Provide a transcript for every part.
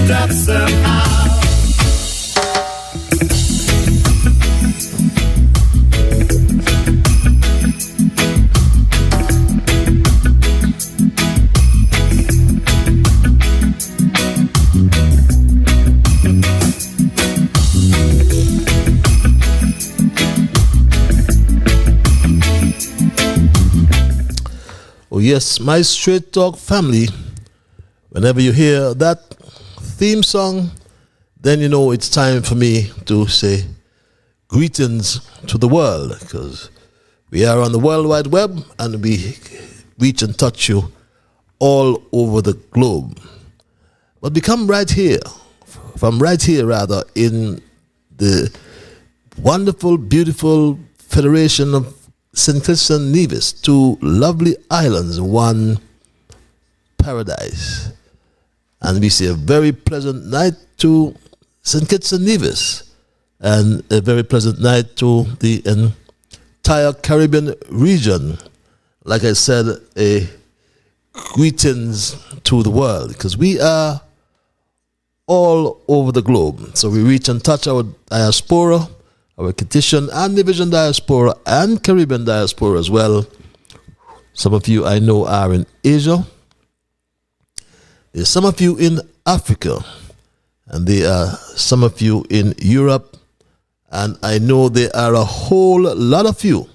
it up somehow. Oh yes, my Straight Talk family, whenever you hear that theme song, then you know it's time for me to say greetings to the world, because we are on the World Wide Web and we reach and touch you all over the globe. But we come right here, from right here rather, in the wonderful, beautiful Federation of St. Kitts and Nevis, two lovely islands, one paradise. And we say a very pleasant night to St. Kitts and Nevis, and a very pleasant night to the entire Caribbean region. Like I said, a greetings to the world, because we are all over the globe. So we reach and touch our diaspora, our Kittitian and Nevisian diaspora and Caribbean diaspora as well. Some of you I know are in Asia. There's some of you in Africa. And there are some of you in Europe. And I know there are a whole lot of you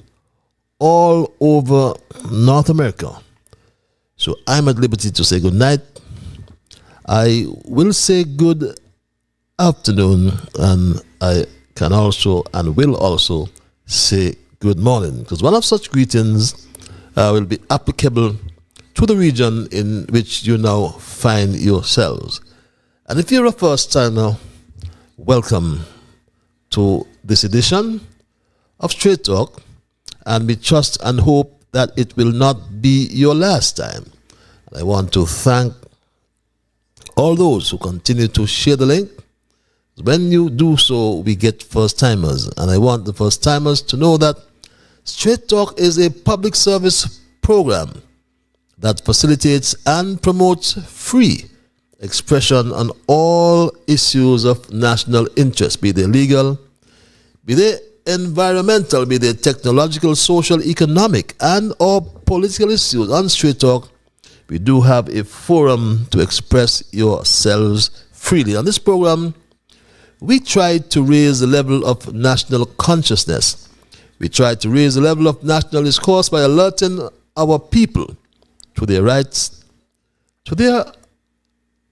all over North America. So I'm at liberty to say good night. I will say good afternoon, and I can also and will also say good morning, because one of such greetings will be applicable to the region in which you now find yourselves. And if you're a first timer, welcome to this edition of Straight Talk, and we trust and hope that it will not be your last time. And I want to thank all those who continue to share the link. When you do so, we get first-timers. And I want the first-timers to know that Straight Talk is a public service program that facilitates and promotes free expression on all issues of national interest, be they legal, be they environmental, be they technological, social, economic, and or political issues. On Straight Talk, we do have a forum to express yourselves freely. On this program, we try to raise the level of national consciousness. We try to raise the level of national discourse by alerting our people to their rights, to their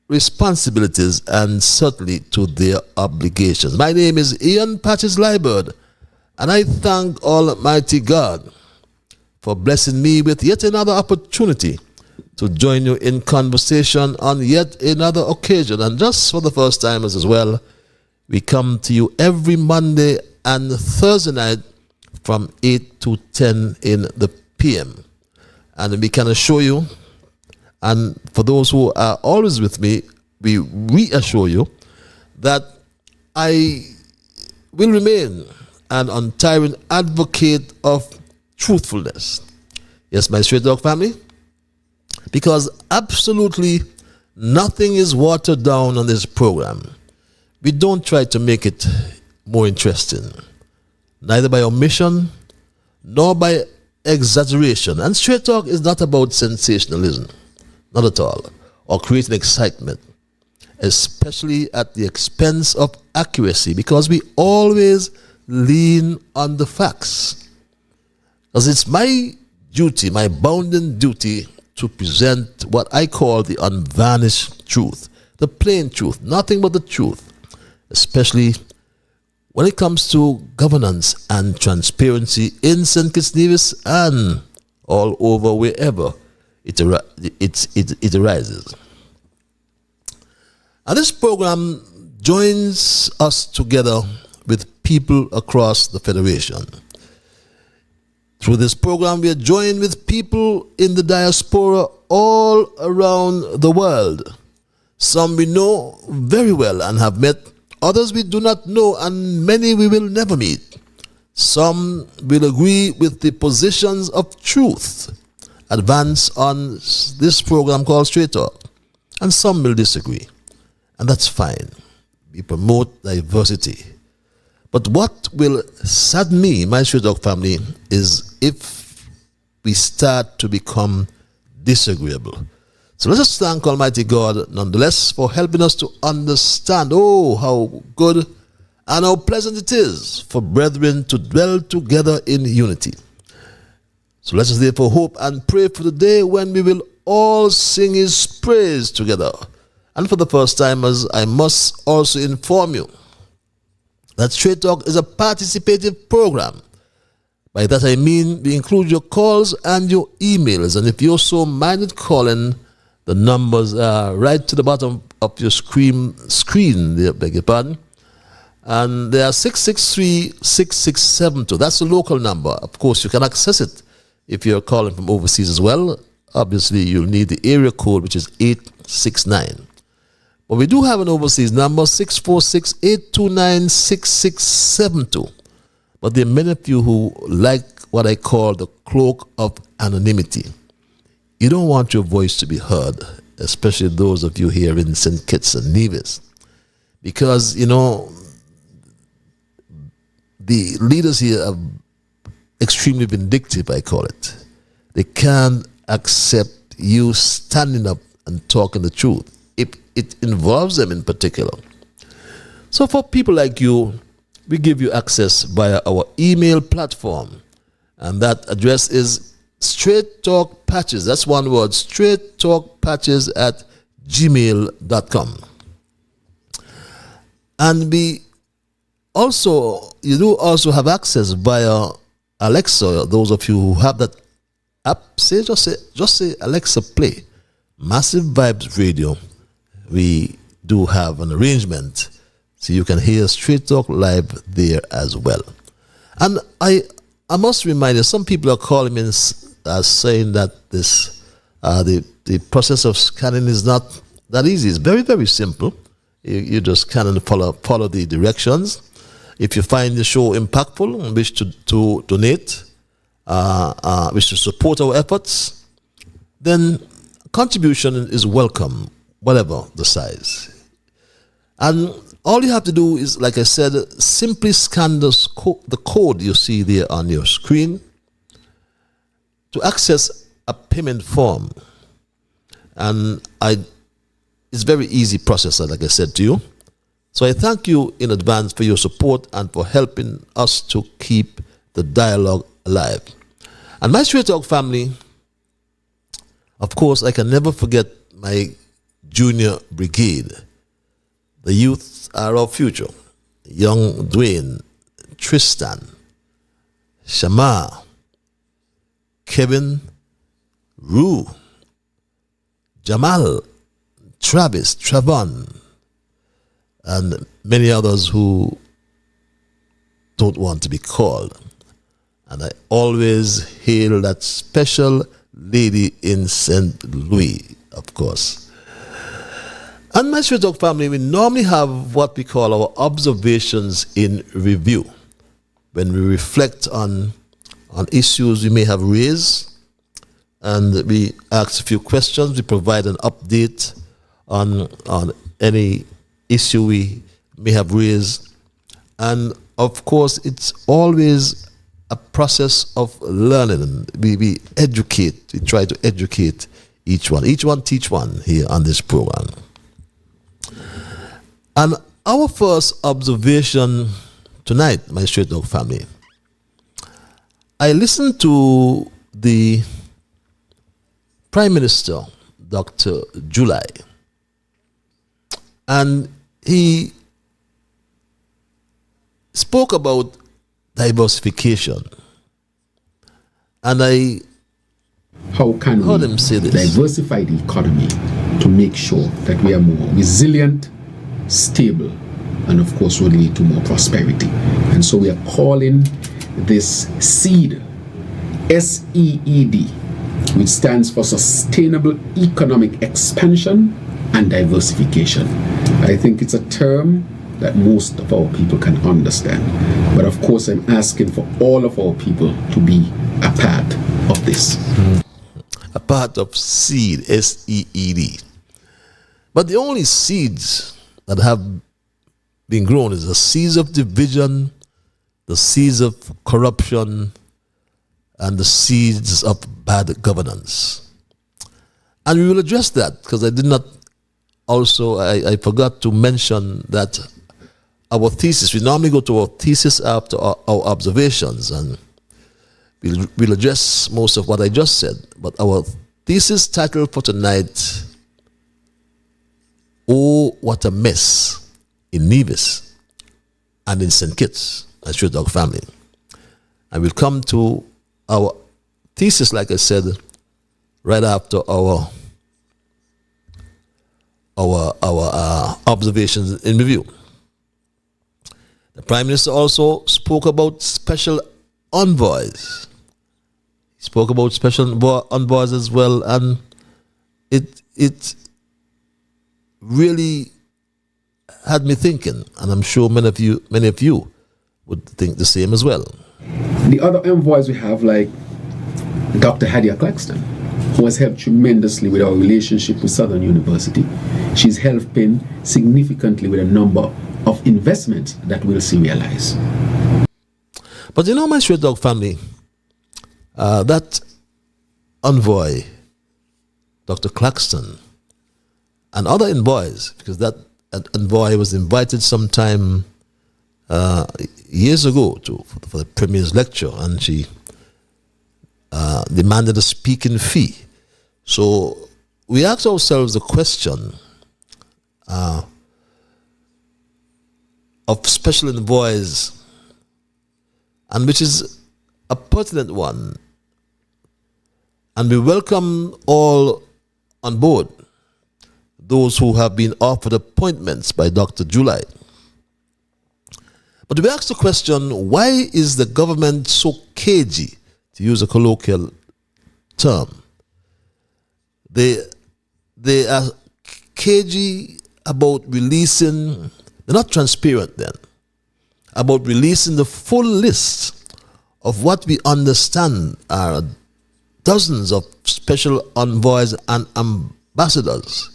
responsibilities, and certainly to their obligations. My name is Ian Patches Liburd, and I thank Almighty God for blessing me with yet another opportunity to join you in conversation on yet another occasion. And just for the first timers as well, we come to you every Monday and Thursday night from 8 to 10 in the PM. And we can assure you, and for those who are always with me, we reassure you that I will remain an untiring advocate of truthfulness. Yes, my Straight Talk family, because absolutely nothing is watered down on this program. We don't try to make it more interesting, neither by omission nor by exaggeration. And Straight Talk is not about sensationalism, not at all, or creating excitement, especially at the expense of accuracy, because we always lean on the facts. Because it's my duty, my bounden duty, to present what I call the unvarnished truth, the plain truth, nothing but the truth, especially when it comes to governance and transparency in St. Kitts Nevis and all over wherever it arises. And this program joins us together with people across the Federation. Through this program, we are joined with people in the diaspora all around the world. Some we know very well and have met, others we do not know, and many we will never meet. Some will agree with the positions of truth advanced on this program called Straight Talk, and some will disagree. and that's fine. We promote diversity. But what will sadden me, my Straight Talk family, is if we start to become disagreeable. So let us thank Almighty God nonetheless for helping us to understand, how good and how pleasant it is for brethren to dwell together in unity. So let us therefore hope and pray for the day when we will all sing his praise together. And for the first time, as I must also inform you that Straight Talk is a participative program. By that I mean we include your calls and your emails. And if you're so minded calling, the numbers are right to the bottom of your screen there, beg your pardon. And they are 663-6672. That's the local number. Of course, you can access it if you're calling from overseas as well. Obviously, you'll need the area code, which is 869. But we do have an overseas number, 646-829-6672. But there are many of you who like what I call the cloak of anonymity. You don't want your voice to be heard, especially those of you here in St. Kitts and Nevis. Because, the leaders here are extremely vindictive, I call it. They can't accept you standing up and talking the truth if it involves them in particular. So for people like you, we give you access via our email platform. And that address is Straight Talk Patches. That's one word, straighttalkpatches@gmail.com. And you do also have access via Alexa. Those of you who have that app, just say Alexa, play Massive Vibes Radio. We do have an arrangement so you can hear Straight Talk live there as well. And I must remind you, some people are calling me saying that the process of scanning is not that easy. It's very, very simple. You just scan and follow the directions. If you find the show impactful and wish to donate, wish to support our efforts, then contribution is welcome, whatever the size. And all you have to do is, like I said, simply scan the code you see there on your screen to access a payment form. And it's very easy process, like I said to you. So I thank you in advance for your support and for helping us to keep the dialogue alive. And my Straight Talk family, of course, I can never forget my junior brigade. The youth are our future. Young Dwayne, Tristan, Shamar, Kevin, Rue, Jamal, Travis, Travon, and many others who don't want to be called. And I always hail that special lady in St. Louis, of course. And my Straight Talk family, we normally have what we call our observations in review, when we reflect on issues we may have raised, and we ask a few questions, we provide an update on any issue we may have raised. And of course, it's always a process of learning. We educate, we try to educate each one teach one here on this program. And our first observation tonight, my Straight Talk family, I listened to the Prime Minister, Dr. July, and he spoke about diversification. And I heard him say this. Diversify the economy to make sure that we are more resilient, stable, and of course will lead to more prosperity. And so we are calling this SEED, S-E-E-D, which stands for Sustainable Economic Expansion and Diversification. I think it's a term that most of our people can understand. But of course, I'm asking for all of our people to be a part of this. A part of SEED, S-E-E-D. But the only seeds that have been grown is the seeds of division, the seeds of corruption, and the seeds of bad governance. And we will address that, because I did not also, I forgot to mention that our thesis, we normally go to our thesis after our observations, and we'll address most of what I just said. But our thesis title for tonight, "Oh, what a mess in Nevis and in St. Kitts and Stray Dog family." And we'll come to our thesis, like I said, right after our observations in review. The Prime Minister also spoke about special envoys. He spoke about special envoys as well, and it really had me thinking, and I'm sure many of you would think the same as well. The other envoys we have, like Dr. Hadia Claxton, who has helped tremendously with our relationship with Southern University. She's helping significantly with a number of investments that we'll see realized. But you know, my Stray Dog family, that envoy, Dr. Claxton, and other envoys, because that envoy was invited sometime years ago for the Premier's lecture, and she demanded a speaking fee. So we asked ourselves the question of special envoys, and which is a pertinent one. And we welcome all on board those who have been offered appointments by Dr. July. But we asked the question, why is the government so cagey, to use a colloquial term? They are cagey about releasing, they're not transparent then, about releasing the full list of what we understand are dozens of special envoys and ambassadors.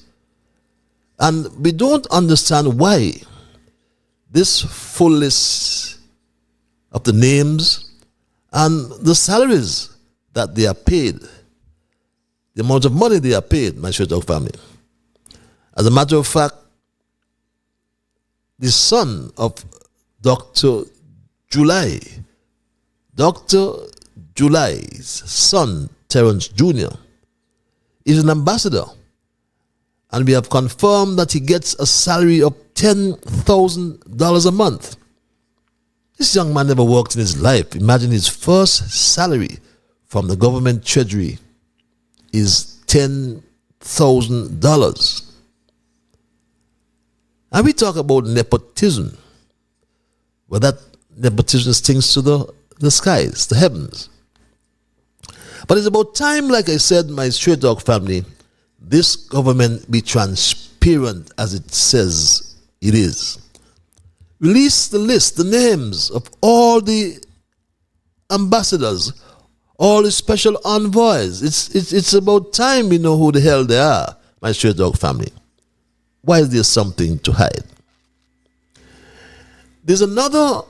And we don't understand why this full list of the names and the salaries that they are paid, the amount of money they are paid, my Stray Dog family. As a matter of fact, the son of Dr. July, Dr. July's son, Terence Jr., is an ambassador. And we have confirmed that he gets a salary of $10,000 a month. This young man never worked in his life. Imagine his first salary from the government treasury is $10,000. And we talk about nepotism, well, that nepotism stings to the skies, the heavens. But it's about time, like I said, my Stray Dog family, this government be transparent as it says it is. Release the list, the names of all the ambassadors, all the special envoys. It's about time we know who the hell they are, my Stray Dog family. Why is there something to hide? There's another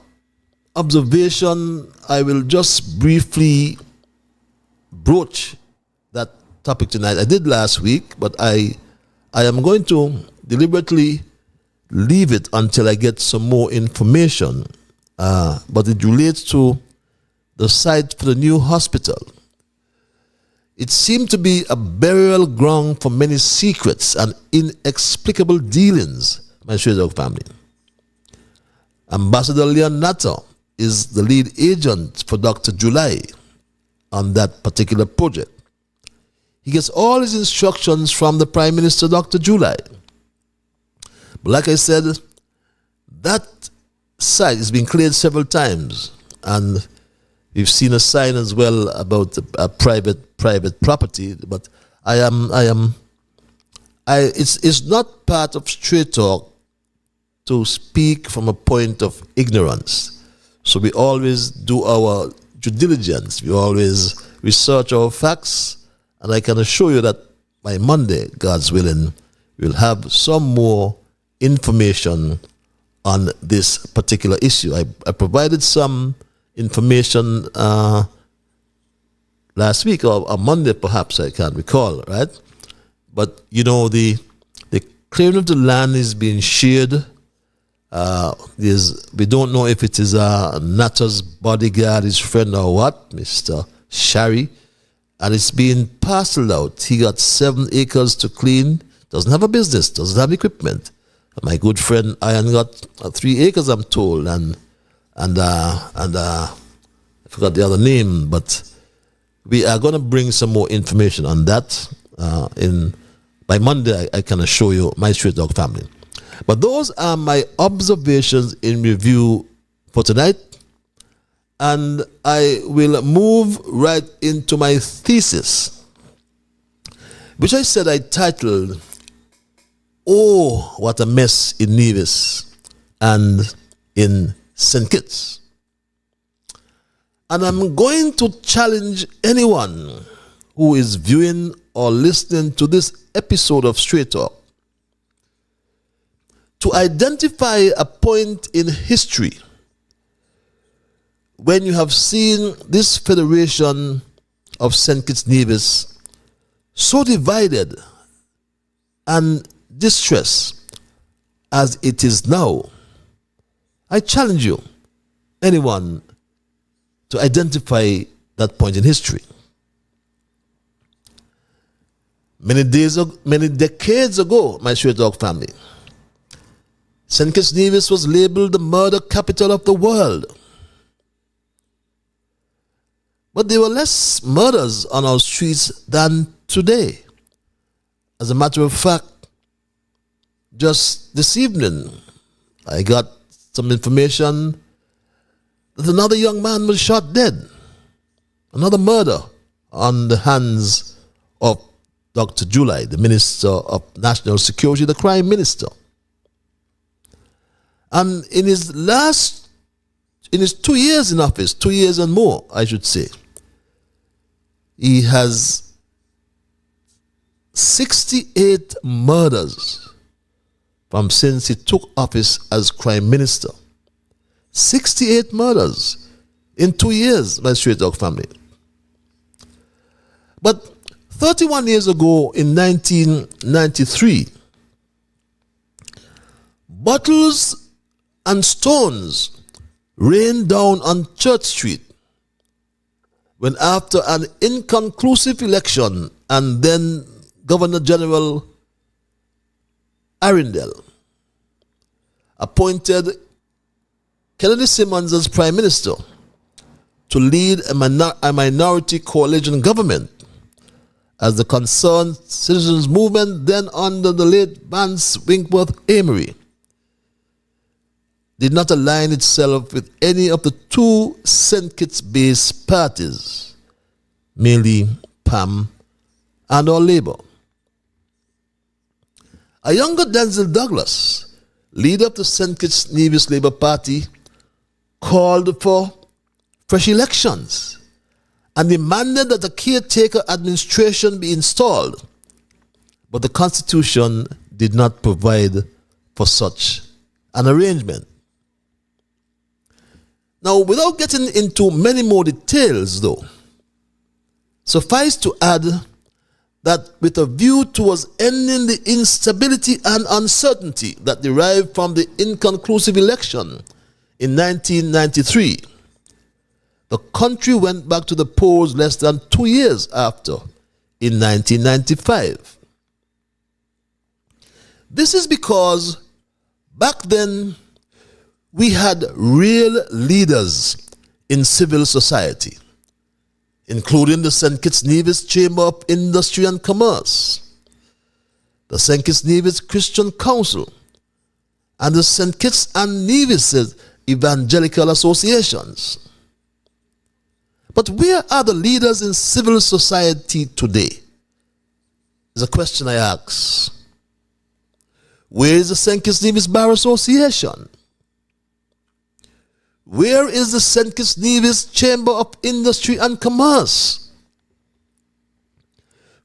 observation. I will just briefly broach that topic tonight. I did last week, but I am going to deliberately leave it until I get some more information. But it relates to the site for the new hospital. It seemed to be a burial ground for many secrets and inexplicable dealings, my Stray Dog family. Ambassador Leon Natter is the lead agent for Dr. July on that particular project. He gets all his instructions from the Prime Minister, Dr. July. But like I said, that site has been cleared several times, and we've seen a sign as well about a private property. But it's not part of straight talk to speak from a point of ignorance. So we always do our due diligence. We always research our facts. And I can assure you that by Monday, God's willing, we'll have some more information on this particular issue. I provided some information last week or Monday, perhaps, I can't recall, right? But the clearing of the land is being shared. We don't know if it is Natter's bodyguard, his friend, or what, Mr. Shari, and it's being parceled out. He got 7 acres to clean, doesn't have a business, doesn't have equipment. My good friend Ian got 3 acres, I'm told, and I forgot the other name, but we are going to bring some more information on that by Monday. I can assure you, my Straight Dog family. But those are my observations in review for tonight, and I will move right into my thesis, which I said I titled, "Oh, what a mess in Nevis and in St. Kitts." And I'm going to challenge anyone who is viewing or listening to this episode of Straight Talk to identify a point in history when you have seen this Federation of St. Kitts Nevis so divided and distressed as it is now. I challenge you, anyone, to identify that point in history. Many decades ago, my Straight Dog family, St. Kitts Nevis was labeled the murder capital of the world. But there were less murders on our streets than today. As a matter of fact, just this evening, I got some information that another young man was shot dead. Another murder on the hands of Dr. July, the Minister of National Security, the Crime Minister. And in his 2 years in office, 2 years and more, I should say, he has 68 murders from since he took office as Crime Minister. 68 murders in 2 years, my Straight Dog family. But 31 years ago, in 1993, bottles and stones rained down on Church Street when, after an inconclusive election, and then Governor General Arundel appointed Kennedy Simmons as Prime Minister to lead a minority coalition government, as the Concerned Citizens Movement, then under the late Vance Winkworth Amory, did not align itself with any of the 2 St. Kitts-based parties, mainly PAM and or Labour. A younger Denzel Douglas, leader of the St. Kitts Nevis Labour Party, called for fresh elections and demanded that a caretaker administration be installed, but the Constitution did not provide for such an arrangement. Now, without getting into many more details, though, suffice to add that with a view towards ending the instability and uncertainty that derived from the inconclusive election in 1993, the country went back to the polls less than 2 years after, in 1995. This is because back then we had real leaders in civil society, including the St. Kitts Nevis Chamber of Industry and Commerce, the St. Kitts Nevis Christian Council, and the St. Kitts and Nevis Evangelical Associations. But where are the leaders in civil society today? Is a question I ask. Where is the St. Kitts Nevis Bar Association? Where is the St. Kitts Nevis Chamber of Industry and Commerce?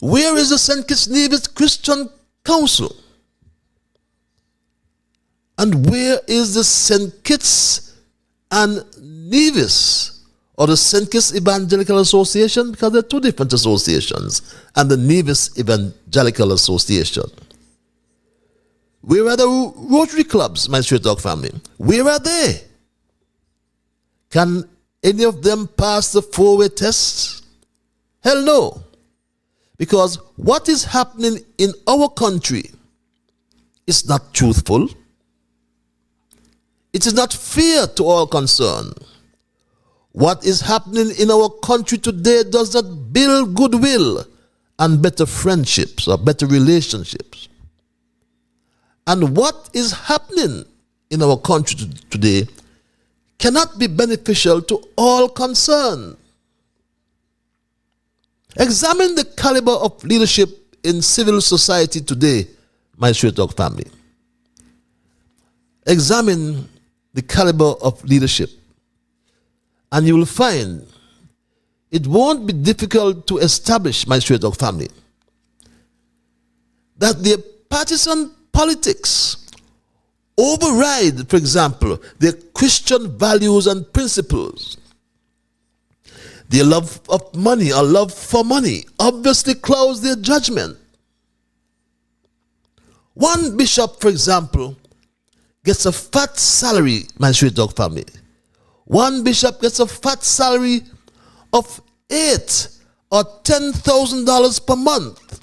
Where is the St. Kitts Nevis Christian Council? And where is the St. Kitts and Nevis, or the St. Kitts Evangelical Association? Because they're two different associations, and the Nevis Evangelical Association. Where are the Rotary clubs, my Straight Talk family? Where are they? Can any of them pass the four-way test? Hell no. Because what is happening in our country is not truthful. It is not fair to all concerned. What is happening in our country today does not build goodwill and better friendships or better relationships. And what is happening in our country today cannot be beneficial to all concerned. Examine the caliber of leadership in civil society today, my Straight Talk family. Examine the caliber of leadership, and you will find it won't be difficult to establish, my Straight Talk family, that their partisan politics override, for example, their Christian values and principles. Their love of money or love for money obviously clouds their judgment. One bishop, for example, gets a fat salary, my Straight Talk family. One bishop gets a fat salary of $8,000 or $10,000 per month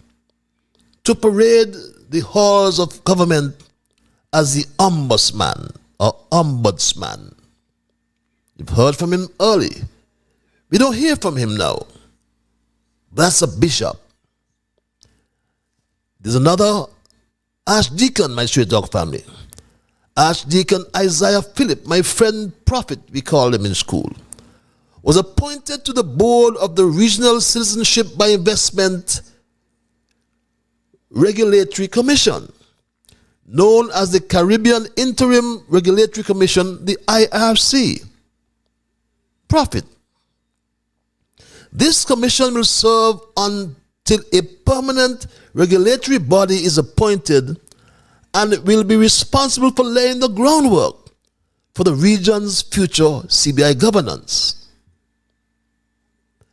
to parade the halls of government as the ombudsman or ombudsman. You've heard from him early. We don't hear from him now. That's a bishop. There's another archdeacon, my Straight Talk family. Archdeacon Isaiah Philip, my friend prophet, we called him in school, was appointed to the board of the Regional Citizenship by Investment Regulatory Commission, known as the Caribbean Interim Regulatory Commission, the IRC. Prophet. This commission will serve until a permanent regulatory body is appointed, and it will be responsible for laying the groundwork for the region's future CBI governance.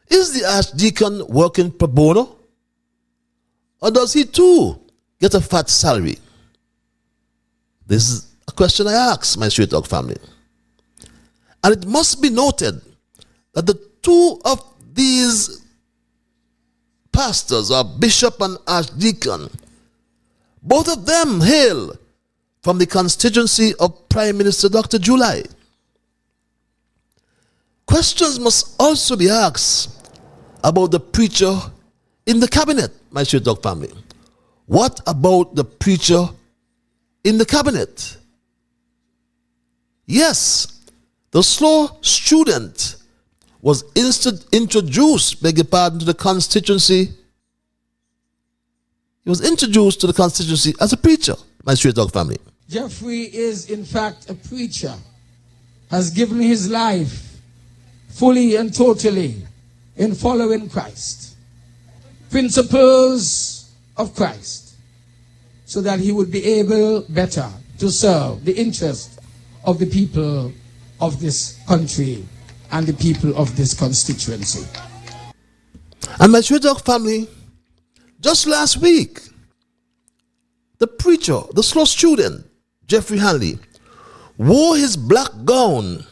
Is the archdeacon working pro bono? Or does he too get a fat salary? This is a question I ask my Straight Talk family. And it must be noted that the two of these pastors, or bishop and archdeacon, both of them hail from the constituency of Prime Minister Dr. July. Questions must also be asked about the preacher in the cabinet, my Straight Talk family. What about the preacher in the cabinet? Yes, the slow student was introduced, beg your pardon, to the constituency. He was introduced to the constituency as a preacher, my Straight Talk family. Jeffrey is in fact a preacher, has given his life fully and totally in following Christ, principles of Christ, so that he would be able better to serve the interest of the people of this country and the people of this constituency. And my Straight Talk family, just last week, the preacher, the slow student, Jeffrey Hanley, wore his black gown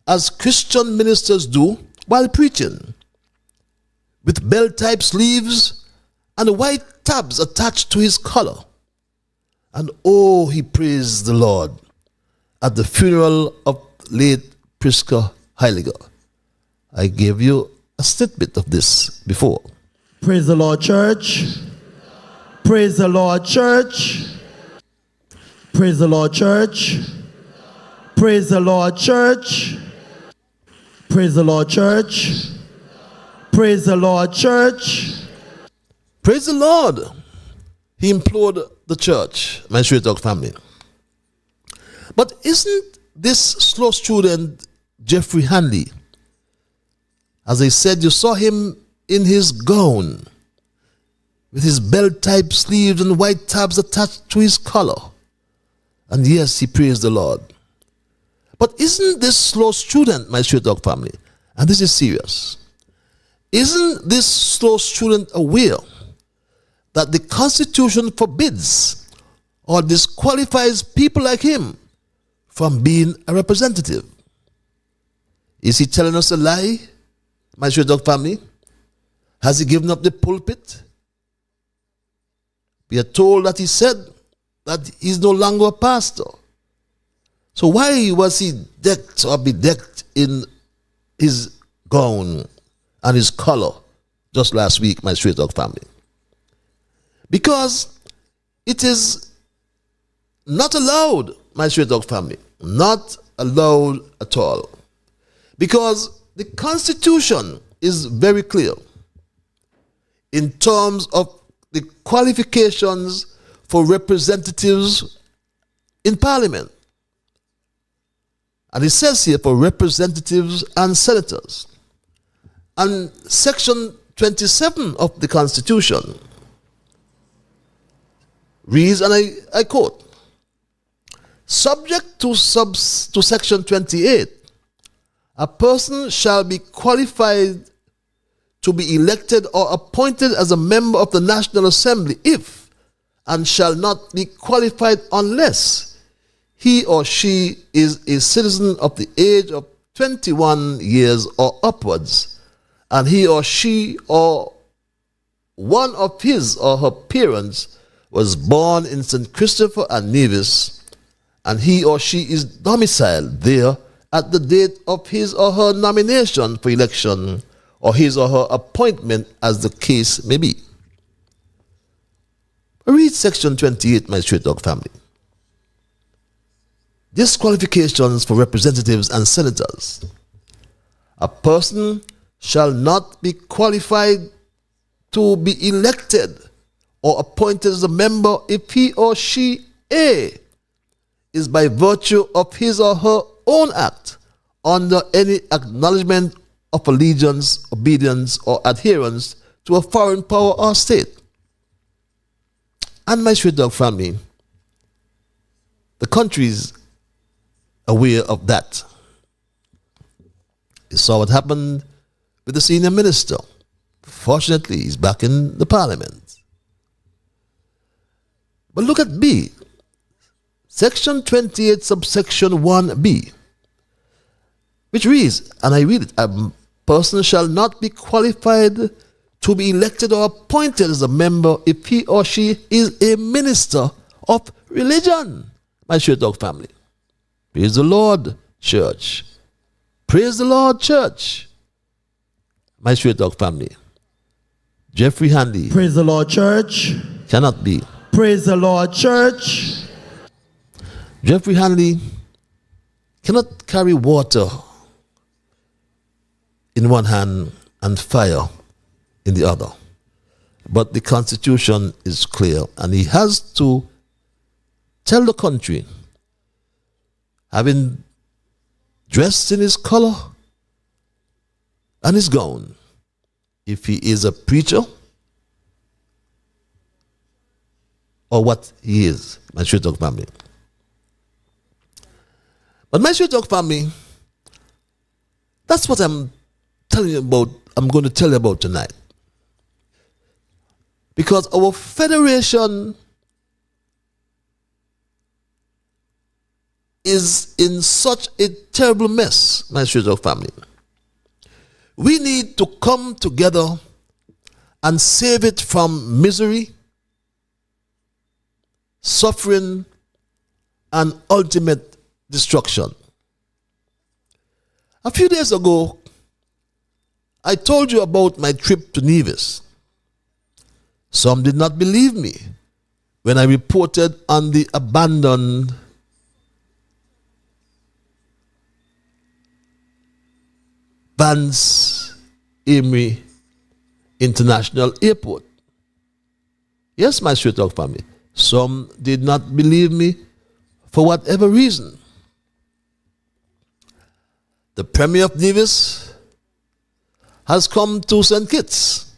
as Christian ministers do while preaching, with bell-type sleeves and white tabs attached to his collar. And oh, he praised the Lord at the funeral of late Prisca Heiliger. I gave you a snippet of this before. Praise the Lord, church. Praise the Lord, church. Praise the Lord, church. Praise the Lord, church. Praise the Lord, church. Praise the Lord, church. Praise the Lord. He implored the church, my Straight Talk family. But isn't this slow student, Jeffrey Hanley, as I said, you saw him in his gown, with his belt-type sleeves and white tabs attached to his collar. And yes, he praised the Lord. But isn't this slow student, my straight dog family, and this is serious, isn't this slow student aware that the Constitution forbids or disqualifies people like him from being a representative? Is he telling us a lie, my straight dog family? Has he given up the pulpit? We are told that he said that he's no longer a pastor. So why was he decked or bedecked in his gown and his color just last week, my straight dog family? Because it is not allowed, my straight dog family, not allowed at all. Because the Constitution is very clear in terms of the qualifications for representatives in Parliament. And it says here for representatives and senators. And section 27 of the Constitution reads, and I quote, subject to section 28, a person shall be qualified to be elected or appointed as a member of the National Assembly if, and shall not be qualified unless he or she is a citizen of the age of 21 years or upwards, and he or she or one of his or her parents was born in St. Christopher and Nevis, and he or she is domiciled there at the date of his or her nomination for election or his or her appointment, as the case may be. Read section 28, my straight dog family. Disqualifications for representatives and senators. A person shall not be qualified to be elected or appointed as a member if he or she A, is by virtue of his or her own act under any acknowledgement of allegiance, obedience, or adherence to a foreign power or state. And my straight dog family, the country is aware of that. You saw what happened with the senior minister. Fortunately, he's back in the parliament. But look at B. Section 28, subsection 1b, which reads, and I read it, a person shall not be qualified to be elected or appointed as a member if he or she is a minister of religion. My straight dog family. Praise the Lord, church. Praise the Lord, church. My straight dog family. Jeffrey Hanley. Praise the Lord, church. Cannot be. Praise the Lord, church. Jeffrey Hanley cannot carry water in one hand and fire in the other. But the Constitution is clear, and he has to tell the country, having dressed in his color and his gown, if he is a preacher or what he is, my straight dog family. But my straight dog family, that's what I'm telling you about, I'm going to tell you about tonight. Because our federation is in such a terrible mess, my straight dog family. We need to come together and save it from misery, suffering, and ultimate destruction. A few days ago, I told you about my trip to Nevis. Some did not believe me when I reported on the abandoned Vance Emery International Airport. Yes, my straight dog family. Some did not believe me for whatever reason. The Premier of Nevis has come to St. Kitts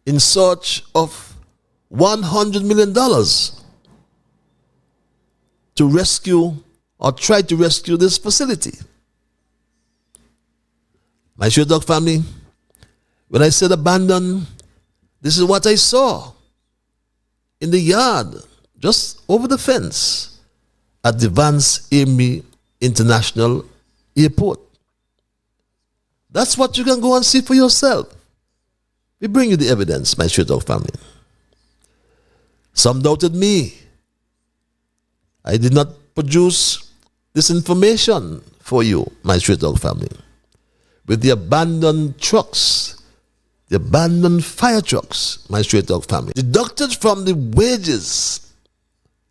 in search of $100 million to rescue or try to rescue this facility. My Stray Dog family, when I said abandon, this is what I saw in the yard, just over the fence at the Vance Amy International Airport. That's what you can go and see for yourself. We bring you the evidence, my Stray Dog family. Some doubted me. I did not produce this information for you, my Stray Dog family. With the abandoned trucks, the abandoned fire trucks, my Stray Dog family, deducted from the wages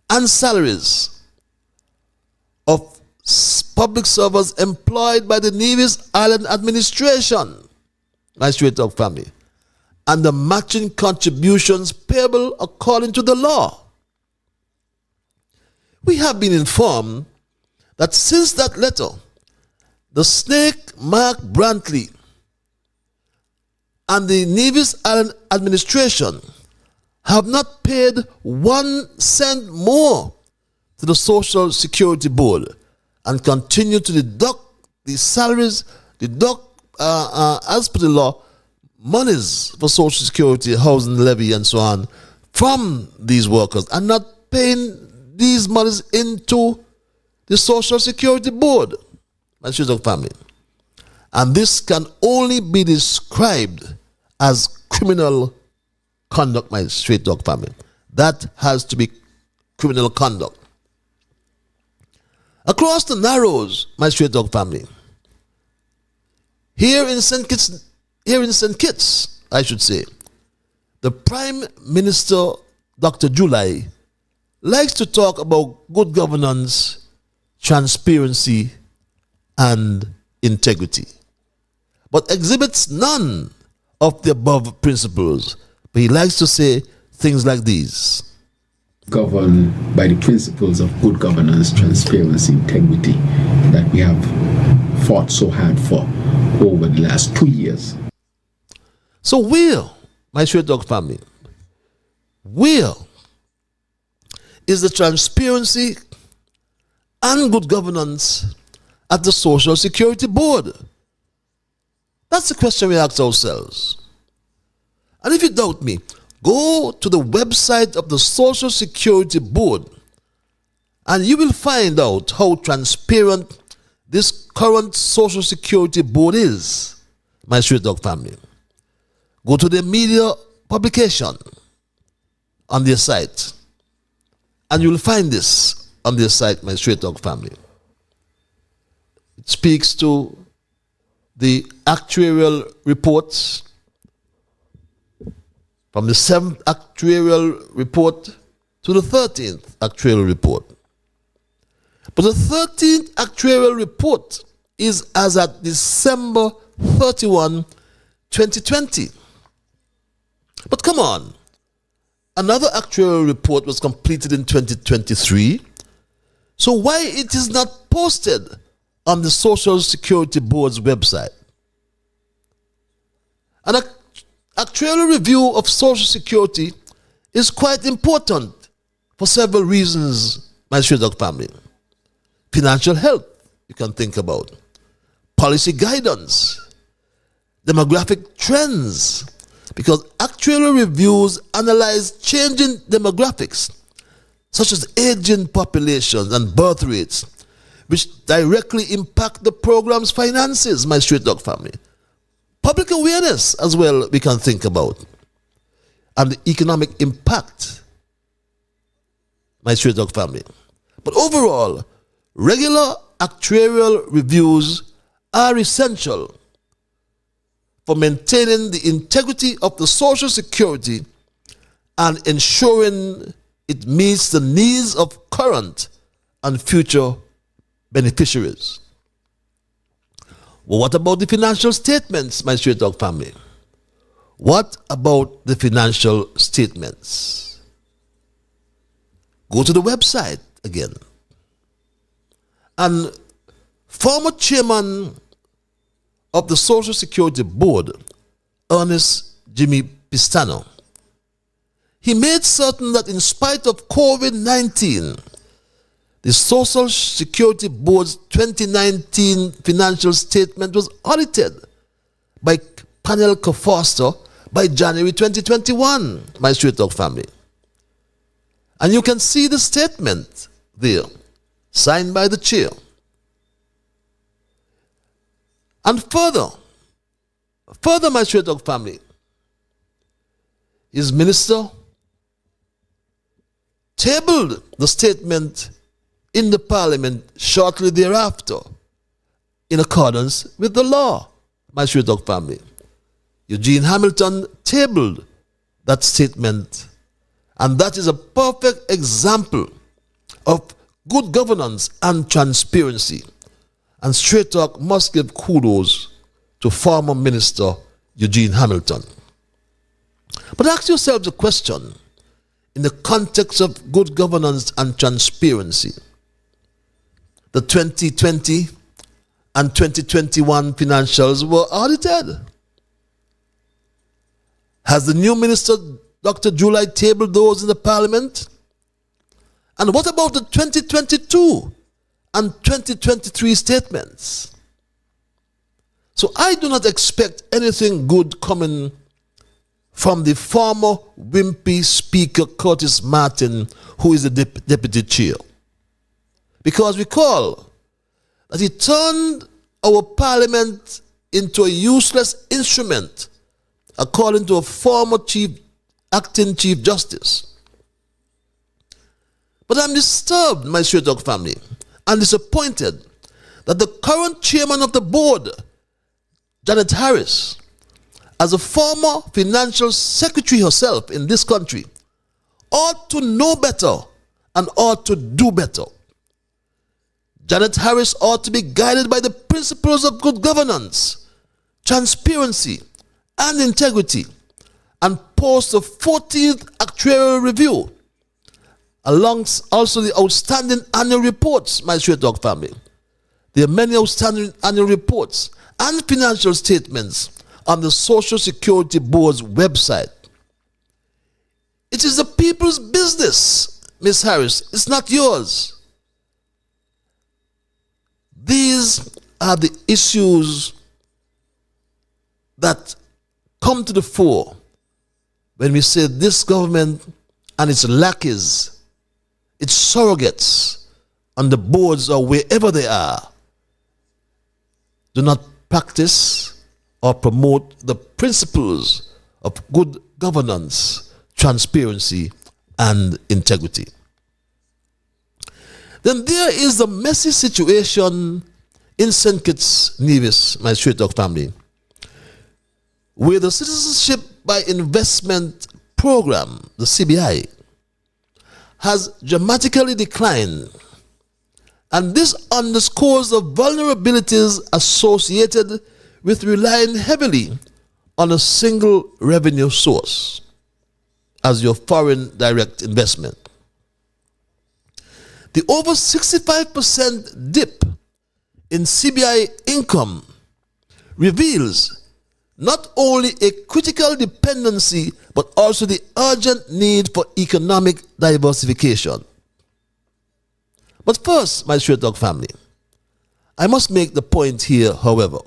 and salaries of public servants employed by the Nevis Island administration, my Stray Dog family, and the matching contributions payable according to the law. We have been informed that since that letter, the snake Mark Brantley and the Nevis Island administration have not paid 1 cent more to the Social Security Board and continue to deduct the salaries, as per the law, monies for Social Security, housing levy, and so on from these workers, and not paying these monies into the Social Security Board, my Stray Dog family. And this can only be described as criminal conduct, my Stray Dog family. That has to be criminal conduct. Across the Narrows, my Stray Dog family, here in St. Kitts, I should say, the Prime Minister, Dr. July, likes to talk about good governance, transparency, and integrity, but exhibits none of the above principles. But he likes to say things like these: governed by the principles of good governance, transparency, integrity that we have fought so hard for over the last 2 years. So where, my Stray Dog family, where is the transparency and good governance at the Social Security Board? That's the question we ask ourselves. And if you doubt me, go to the website of the Social Security Board and you will find out how transparent this current Social Security Board is, my Stray Dog family. Go to the media publication on their site and you will find this on their site, my Stray Dog family. It speaks to the actuarial reports, from the 7th actuarial report to the 13th actuarial report. But the 13th actuarial report is as at December 31, 2020. But come on, another actuarial report was completed in 2023. So why it is not posted on the Social Security Board's website? An actuarial review of Social Security is quite important for several reasons, my Stray Dog family. Financial health, you can think about. Policy guidance. Demographic trends. Because actuarial reviews analyze changing demographics, such as aging populations and birth rates, which directly impact the program's finances, my Stray Dog family. Public awareness as well we can think about. And the economic impact, my Stray Dog family. But overall, regular actuarial reviews are essential for maintaining the integrity of the Social Security and ensuring it meets the needs of current and future beneficiaries. Well, what about the financial statements, my Stray Dog family? What about the financial statements? Go to the website again. And former chairman of the Social Security Board, Ernest Jimmy Pistano, he made certain that in spite of COVID-19, The Social Security Board's 2019 financial statement was audited by panel co-foster by January 2021, my Straight Talk family. And you can see the statement there, signed by the chair. And further, my Straight Talk family, his minister tabled the statement in the parliament shortly thereafter, in accordance with the law, my Straight Talk family. Eugene Hamilton tabled that statement, and that is a perfect example of good governance and transparency. And Straight Talk must give kudos to former Minister Eugene Hamilton. But ask yourselves a question in the context of good governance and transparency. The 2020 and 2021 financials were audited. Has the new minister, Dr. July, tabled those in the parliament? And what about the 2022 and 2023 statements? So I do not expect anything good coming from the former wimpy Speaker Curtis Martin, who is the deputy chair. Because recall that he turned our parliament into a useless instrument, according to a former acting Chief Justice. But I'm disturbed, my Straight Talk family, and disappointed that the current chairman of the board, Janet Harris, as a former financial secretary herself in this country, ought to know better and ought to do better. Janet Harris ought to be guided by the principles of good governance, transparency, and integrity, and post the 14th actuarial review, alongst also the outstanding annual reports, my Straight Talk family. There are many outstanding annual reports and financial statements on the Social Security Board's website. It is the people's business, Ms. Harris. It's not yours. These are the issues that come to the fore when we say this government and its lackeys, its surrogates on the boards or wherever they are, do not practice or promote the principles of good governance, transparency, and integrity. Then there is the messy situation in St. Kitts, Nevis, my Straight Talk family, where the Citizenship by Investment program, the CBI, has dramatically declined. And this underscores the vulnerabilities associated with relying heavily on a single revenue source as your foreign direct investment. The over 65% dip in CBI income reveals not only a critical dependency, but also the urgent need for economic diversification. But first, my Straight Talk family, I must make the point here, however,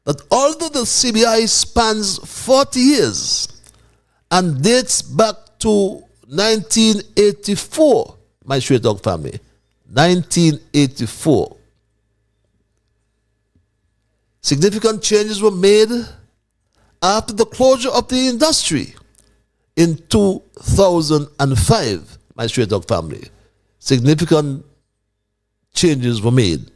that although the CBI spans 40 years and dates back to 1984, my Straight Talk family, 1984, significant changes were made after the closure of the industry in 2005, my Straight Talk family. Significant changes were made.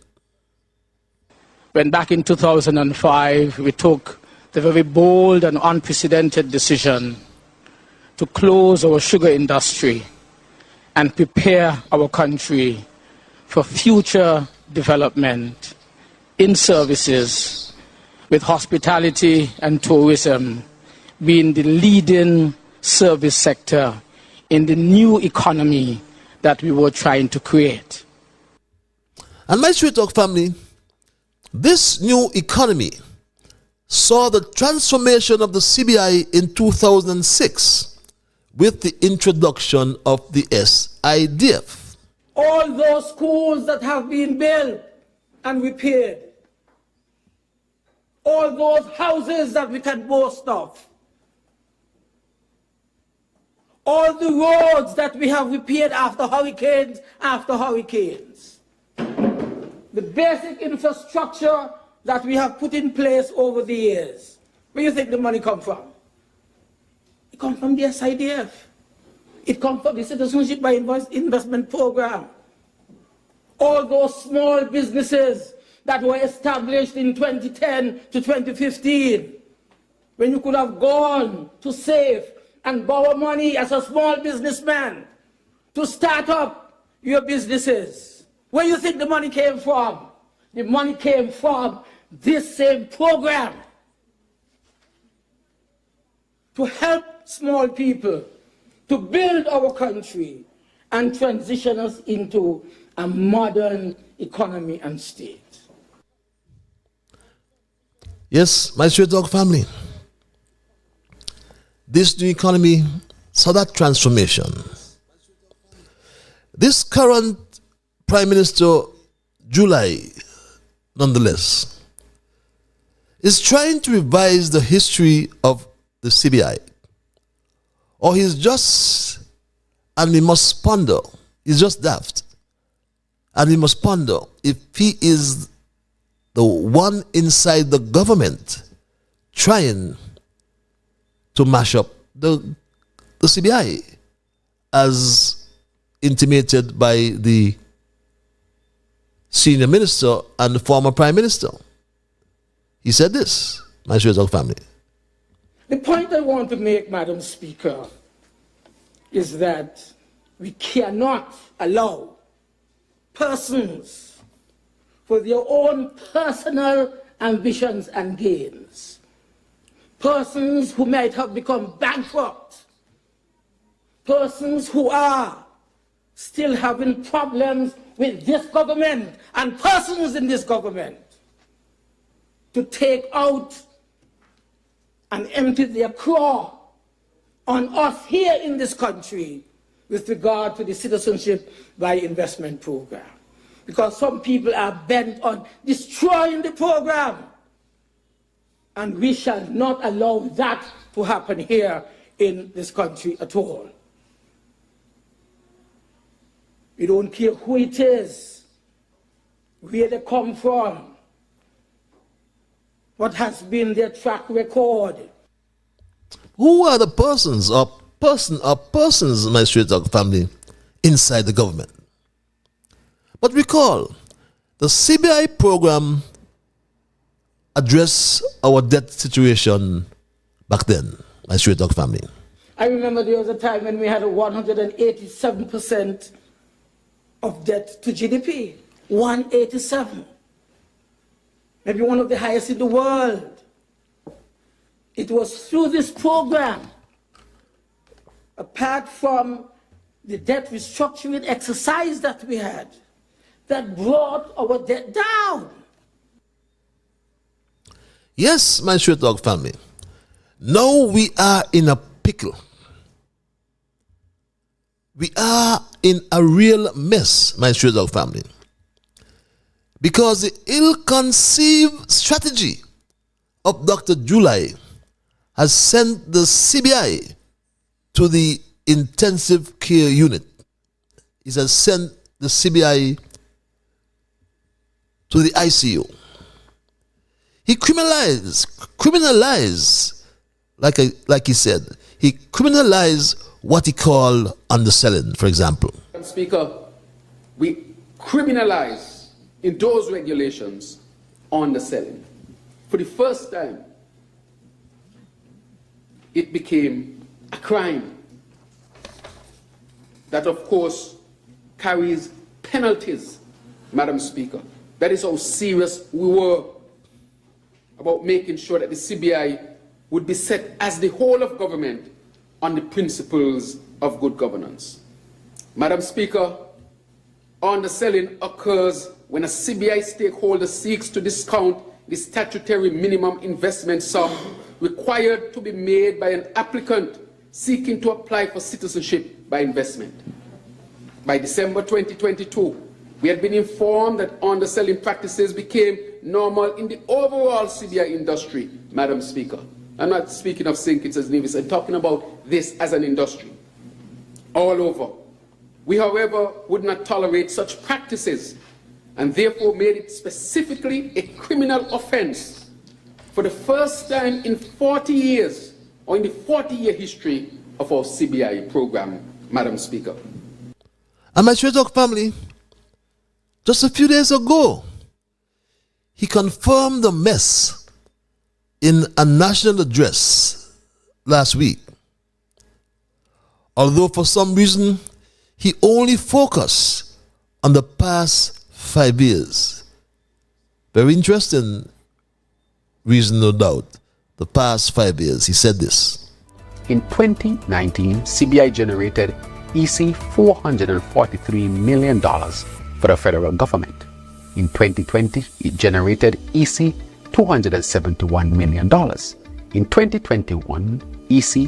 When back in 2005, we took the very bold and unprecedented decision to close our sugar industry and prepare our country for future development in services, with hospitality and tourism being the leading service sector in the new economy that we were trying to create. And my Straight Talk family, this new economy saw the transformation of the CBI in 2006 with the introduction of the SIDF. all those schools that have been built and repaired, all those houses that we can boast of, all the roads that we have repaired after hurricanes, the basic infrastructure that we have put in place over the years. Where do you think the money come from? It comes from the SIDF. It comes from the Citizenship by Investment Program. All those small businesses that were established in 2010 to 2015, when you could have gone to save and borrow money as a small businessman to start up your businesses. Where do you think the money came from? The money came from this same program to help small people to build our country and transition us into a modern economy and state. Yes, my Straight Dog family. This new economy saw that transformation. This current Prime Minister, July, nonetheless, is trying to revise the history of the CBI. Or he's just, and we must ponder, he's just daft. And we must ponder if he is the one inside the government trying to mash up the CBI, as intimated by the senior minister and the former prime minister. He said this, my Straight Dog family. The point I want to make, Madam Speaker, is that we cannot allow persons for their own personal ambitions and gains, persons who might have become bankrupt, persons who are still having problems with this government and persons in this government, to take out and empty their claw on us here in this country with regard to the Citizenship by Investment Program. Because some people are bent on destroying the program. And we shall not allow that to happen here in this country at all. We don't care who it is, where they come from, what has been their track record. Who are the persons or persons, my Straight Dog family, inside the government? But recall, the CBI program addressed our debt situation back then, my Straight Dog family. I remember there was a time when we had a 187% of debt to GDP. 187. Maybe one of the highest in the world. It was through this program, apart from the debt restructuring exercise that we had, that brought our debt down. Yes, my Straight Dog family. Now we are in a pickle. We are in a real mess, my Straight Dog family. Because the ill-conceived strategy of Dr. July has sent the CBI to the intensive care unit. He has sent the CBI to the ICU. He criminalized, like he said, he criminalized what he called underselling, for example. Speaker, we criminalize in those regulations underselling. For the first time, it became a crime that, of course, carries penalties, Madam Speaker. That is how serious we were about making sure that the CBI would be set as the whole of government on the principles of good governance. Madam Speaker, underselling occurs when a CBI stakeholder seeks to discount the statutory minimum investment sum required to be made by an applicant seeking to apply for citizenship by investment. By December 2022, we had been informed that underselling practices became normal in the overall CBI industry, Madam Speaker. I'm not speaking of St. Kitts and Nevis, I'm talking about this as an industry all over. We, however, would not tolerate such practices and therefore made it specifically a criminal offense for the first time in 40 years, or in the 40-year history of our CBI program, Madam Speaker. And my Shredog family, just a few days ago, he confirmed the mess in a national address last week. Although for some reason, he only focused on the past 5 years. Very interesting reason, no doubt. The past 5 years, he said this. In 2019, CBI generated EC $443 million for the federal government. In 2020, it generated EC $271 million. In 2021, EC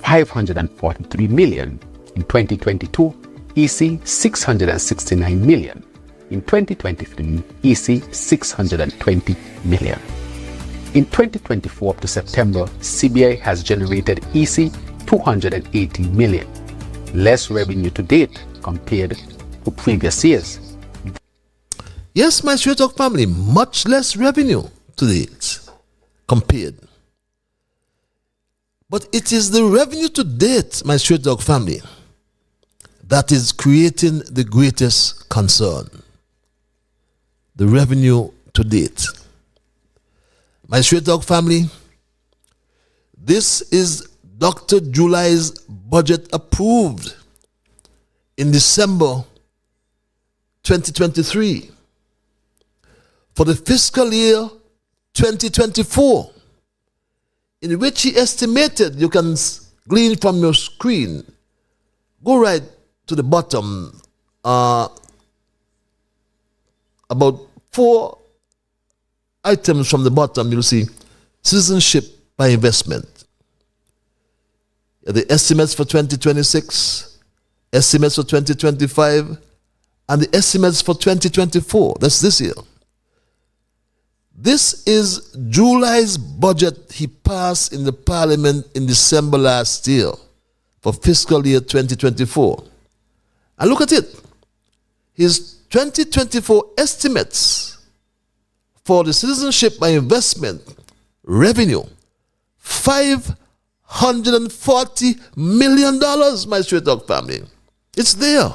$543 million. In 2022, EC $669 million. In 2023, EC $620 million. In 2024 up to September, CBI has generated EC $280 million, less revenue to date compared to previous years. Yes, my Straight Talk family, much less revenue to date compared. But it is the revenue to date, my Straight Talk family, that is creating the greatest concern. The revenue to date. My Straight Talk family, this is Dr. July's budget approved in December 2023 for the fiscal year 2024, in which he estimated, you can glean from your screen, go right to the bottom, about 4 items from the bottom, you'll see citizenship by investment. The estimates for 2026, estimates for 2025, and the estimates for 2024. That's this year. This is July's budget he passed in the parliament in December last year for fiscal year 2024. And look at it. His 2024 estimates for the citizenship by investment revenue, $540 million, my Straight Talk family. It's there.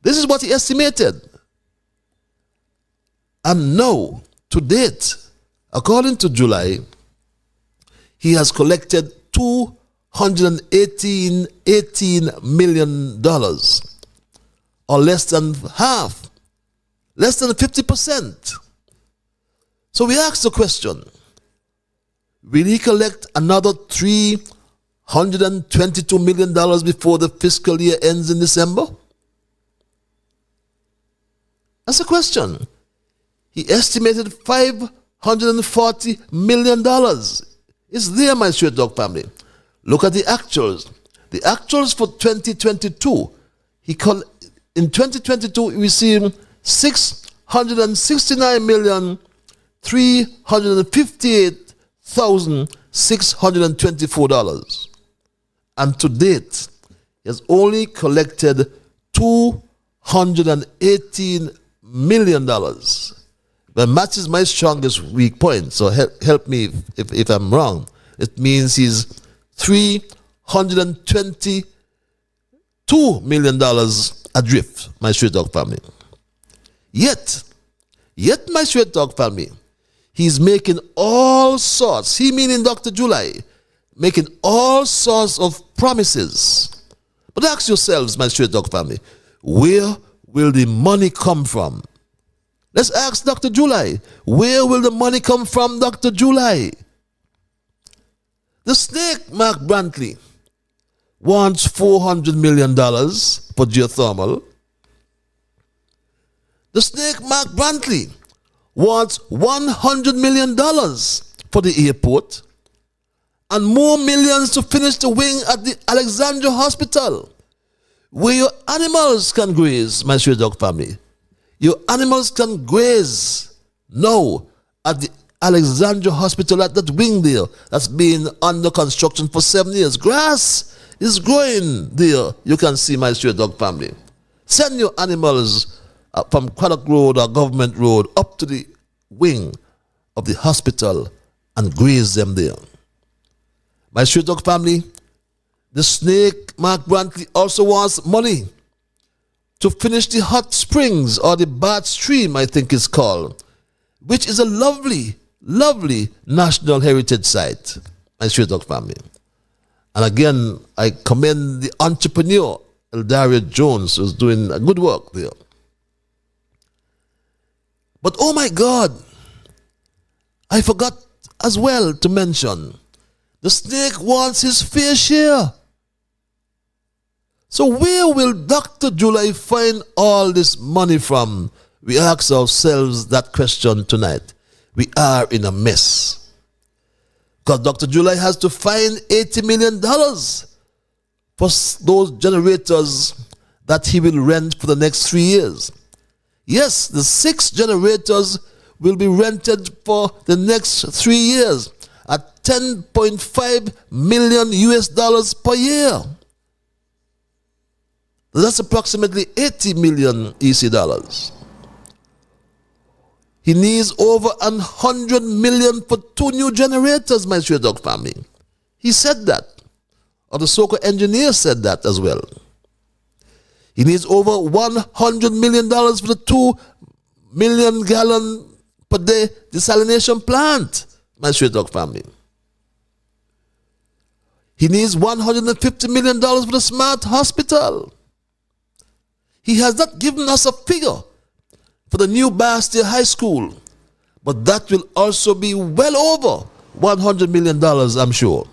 This is what he estimated. And now, to date, according to July, he has collected $218 million, or less than half, less than 50%. So we ask the question, will he collect another $322 million before the fiscal year ends in December? That's a question. He estimated $540 million. It's there, my Straight Talk family. Look at the actuals. The actuals for 2022, in 2022, he received $669,358,624. And to date, he has only collected $218 million. That matches my strongest weak point, so help me if I'm wrong. It means he's $322 million adrift, my Straight Talk family. Yet, my Straight Talk family, he's making all sorts, he meaning Dr. July, making all sorts of promises. But ask yourselves, my Straight Talk family, where will the money come from? Let's ask Dr. July, where will the money come from, Dr. July? The snake, Mark Brantley, wants $400 million for geothermal. The snake, Mark Brantley, wants $100 million for the airport and more millions to finish the wing at the Alexandria Hospital, where your animals can graze, my stray dog family. Your animals can graze now at the Alexandria Hospital at that wing there that's been under construction for 7 years. Grass is growing there. You can see, my stray dog family. Send your animals from Craddock Road or Government Road up to the wing of the hospital and graze them there. My stray dog family, the snake Mark Brantley also wants money to finish the hot springs, or the Bath Stream, I think it's called, which is a lovely, lovely national heritage site, my stray dog family. And again, I commend the entrepreneur, Eldaria Jones, who's doing a good work there. But oh my God, I forgot as well to mention, the snake wants his fair share. So where will Dr. July find all this money from? We ask ourselves that question tonight. We are in a mess. Because Dr. July has to find $80 million for those generators that he will rent for the next 3 years. Yes, the 6 generators will be rented for the next 3 years at $10.5 million US per year. That's approximately 80 million EC dollars. He needs over 100 million for 2 new generators, my stray dog family. He said that. Or the SOCO engineer said that as well. He needs over $100 million for the 2 million gallon per day desalination plant, my stray dog family. He needs $150 million for the smart hospital. He has not given us a figure for the new Bastia High School, but that will also be well over $100 million, I'm sure.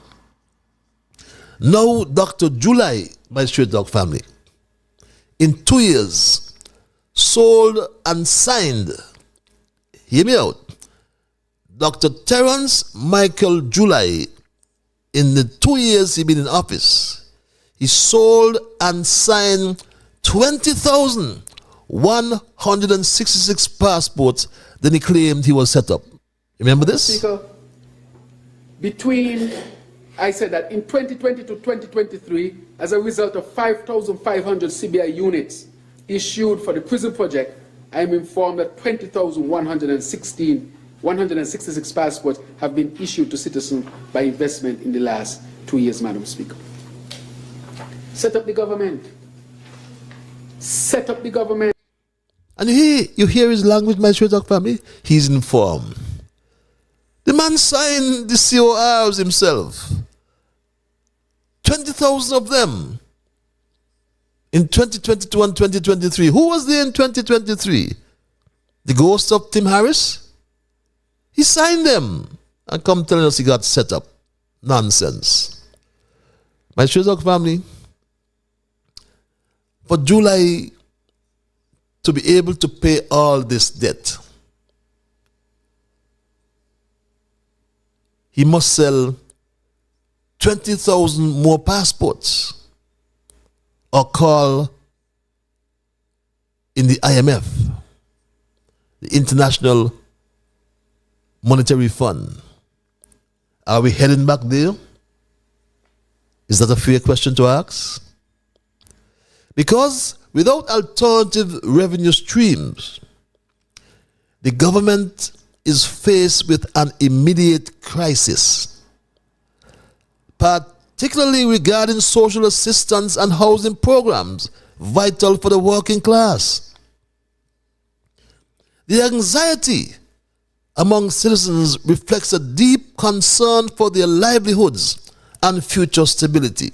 Now, Dr. July, my stray dog family, in 2 years, sold and signed, hear me out, Dr. Terence Michael July, in the 2 years he's been in office, he sold and signed 20,166 passports than he claimed he was set up. Remember this? Speaker, I said that in 2020 to 2023, as a result of 5,500 CBI units issued for the prison project, I am informed that 166 passports have been issued to citizens by investment in the last 2 years, Madam Speaker. Set up the government. Set up the government. And you hear his language, my stray dog family? He's informed. The man signed the CORs himself. 20,000 of them in 2022 and 2023. Who was there in 2023? The ghost of Tim Harris? He signed them and come telling us he got set up. Nonsense. My stray dog family, for July to be able to pay all this debt, he must sell 20,000 more passports or call in the IMF, the International Monetary Fund. Are we heading back there? Is that a fair question to ask? Because without alternative revenue streams, the government is faced with an immediate crisis, particularly regarding social assistance and housing programs vital for the working class. The anxiety among citizens reflects a deep concern for their livelihoods and future stability.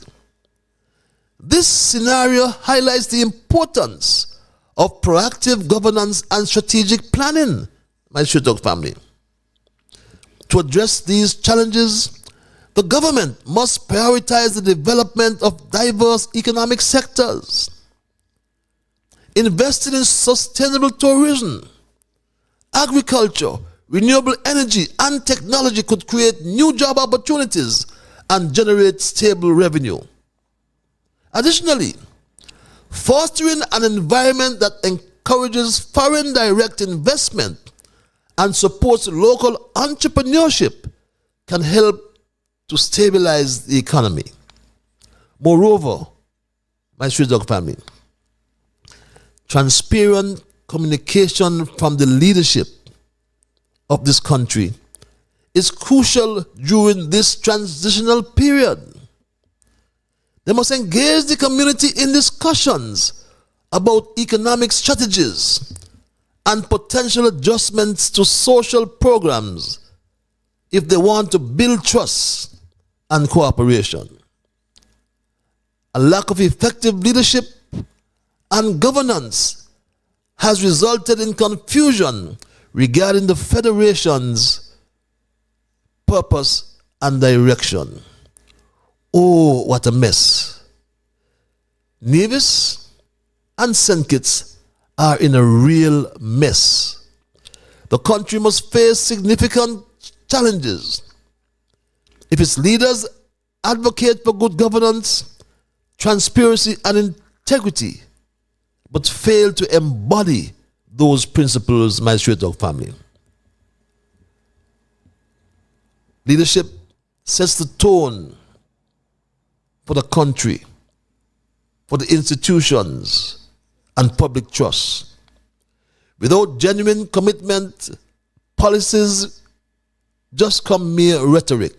This scenario highlights the importance of proactive governance and strategic planning, my stray dog family. To address these challenges, the government must prioritize the development of diverse economic sectors. Investing in sustainable tourism, agriculture, renewable energy, and technology could create new job opportunities and generate stable revenue. Additionally, fostering an environment that encourages foreign direct investment and supports local entrepreneurship can help to stabilize the economy. Moreover, my Street Dog family, transparent communication from the leadership of this country is crucial during this transitional period. They must engage the community in discussions about economic strategies and potential adjustments to social programs if they want to build trust and cooperation. A lack of effective leadership and governance has resulted in confusion regarding the Federation's purpose and direction. Oh, what a mess. Nevis and St. Kitts are in a real mess. The country must face significant challenges if its leaders advocate for good governance, transparency, and integrity, but fail to embody those principles, my Straight Dog family. Leadership sets the tone for the country, for the institutions, and public trust. Without genuine commitment, policies just come mere rhetoric.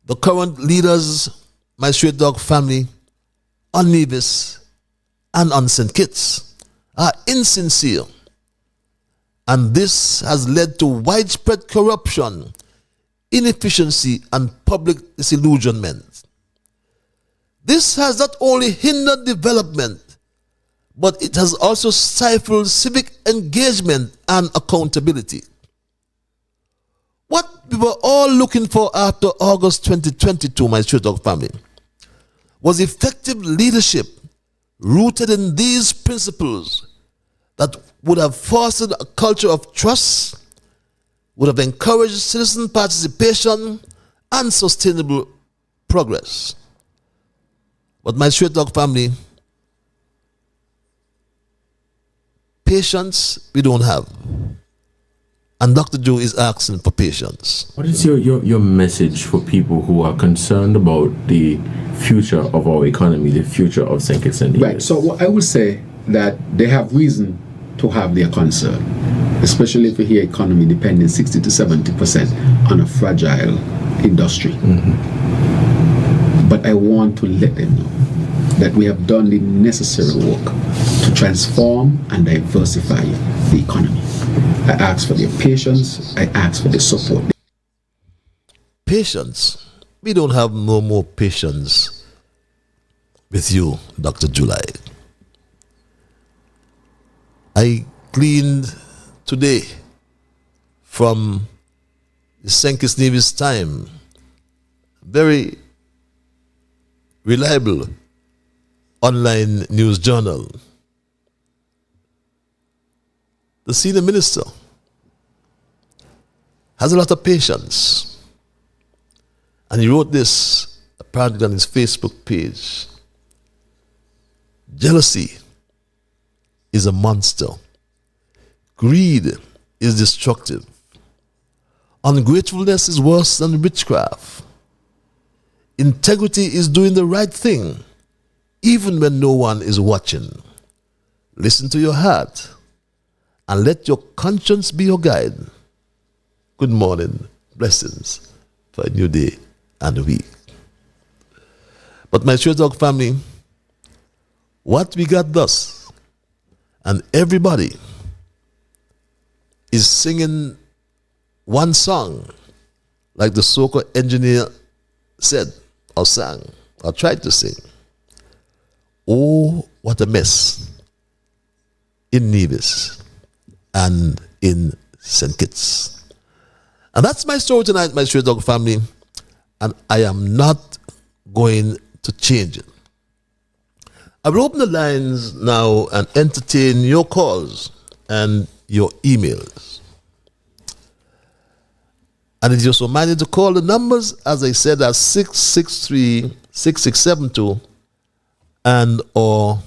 The current leaders, my Straight Dog family, on Nevis and on St. Kitts, are insincere. And this has led to widespread corruption, inefficiency, and public disillusionment. This has not only hindered development, but it has also stifled civic engagement and accountability. What we were all looking for after August 2022, my Straight Dog family, was effective leadership rooted in these principles that would have fostered a culture of trust, would have encouraged citizen participation and sustainable progress. But my Straight Dog family, patience we don't have. And Dr. Joe is asking for patience. What is your message for people who are concerned about the future of our economy, the future of St. Kitts and Nevis? Right, so what I would say that they have reason to have their concern, especially if you hear economy depending 60 to 70% on a fragile industry. But I want to let them know that we have done the necessary work to transform and diversify the economy. I ask for their patience. I ask for their support. Patience? We don't have no more patience with you, Dr. July. I gleaned today from the St. Kitts Nevis Time, very reliable online news journal. The senior minister has a lot of patience. And he wrote this apparently on his Facebook page. Jealousy is a monster. Greed is destructive. Ungratefulness is worse than witchcraft. Integrity is doing the right thing, even when no one is watching. Listen to your heart and let your conscience be your guide. Good morning, blessings for a new day and a week. But my Straight Dog family, what we got thus, and everybody is singing one song, like the soca engineer said, or sang, or tried to sing. Oh, what a mess in Nevis and in St. Kitts. And that's my story tonight, my Straight Dog family, and I am not going to change it. I will open the lines now and entertain your calls and your emails. And if you're so minded to call the numbers, as I said, are 663-6672 and or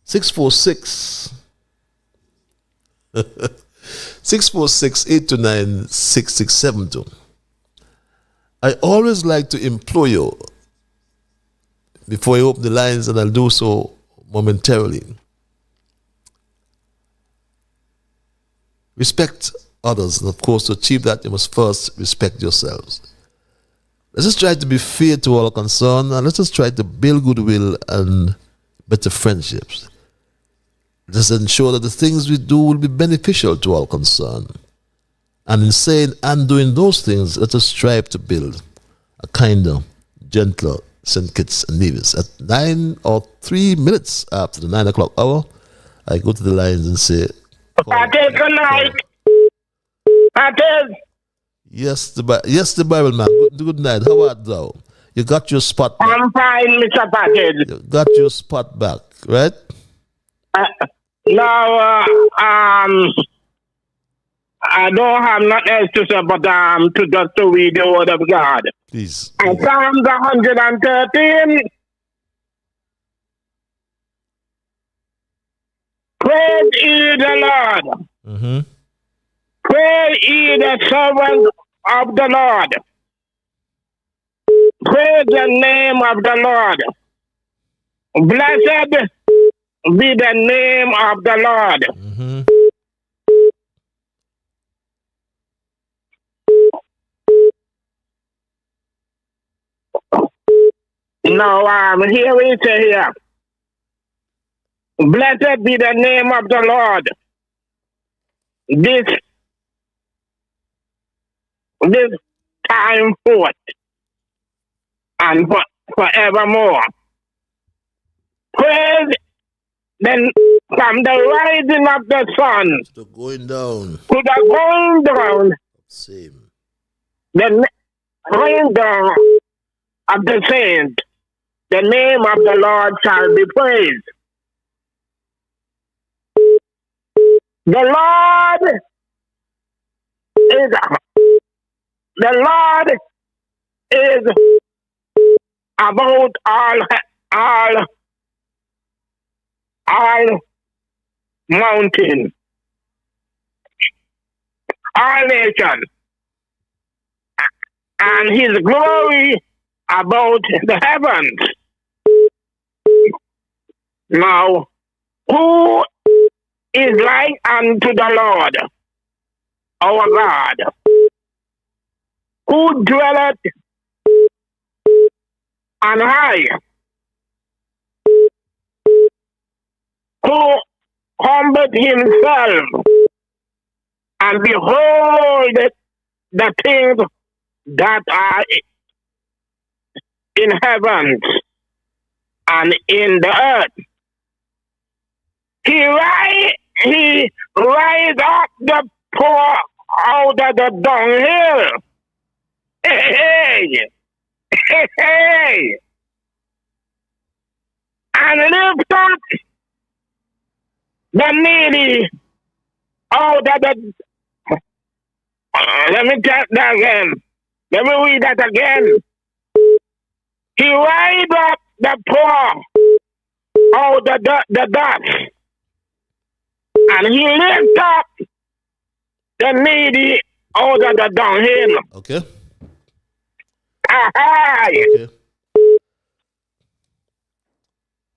646 646-829-6672. I always like to implore you, before I open the lines, and I'll do so momentarily, respect others, and of course, to achieve that, you must first respect yourselves. Let's just try to be fair to all concerned, and let's just try to build goodwill and better friendships. Let's ensure that the things we do will be beneficial to all concerned. And in saying and doing those things, let us strive to build a kinder, gentler St. Kitts and Nevis. At 9 or 3 minutes after the 9 o'clock hour, I go to the lines and say, Patel, good night. Patel. Yes, the Bible man. Good night. How art thou? You got your spot back. I'm fine, Mr. Patel. You got your spot back, right? Now, I don't have nothing else to say, but to just to read the word of God. Please. And Psalms 113. Praise ye the Lord. Mm-hmm. Praise ye the servant of the Lord. Praise the name of the Lord. Blessed be the name of the Lord. Mm-hmm. Now, here we say here. Blessed be the name of the Lord. This time forth and forevermore. Praise then from the rising of the sun To going down. to the going down, Same. the going down of the saints, the name of the Lord shall be praised. The Lord is about all mountains, all nations, and his glory about the heavens. Now, who is like unto the Lord, our God, who dwelleth on high, who humbled himself and behold the things that are in heavens and in the earth. He rise up the poor out of the dunghill. Hey. And lift up the needy out of the... Let me check that again. Let me read that again. He rise up the poor out of the dust. And he lift up the needy out of the dunghill. Okay. Okay.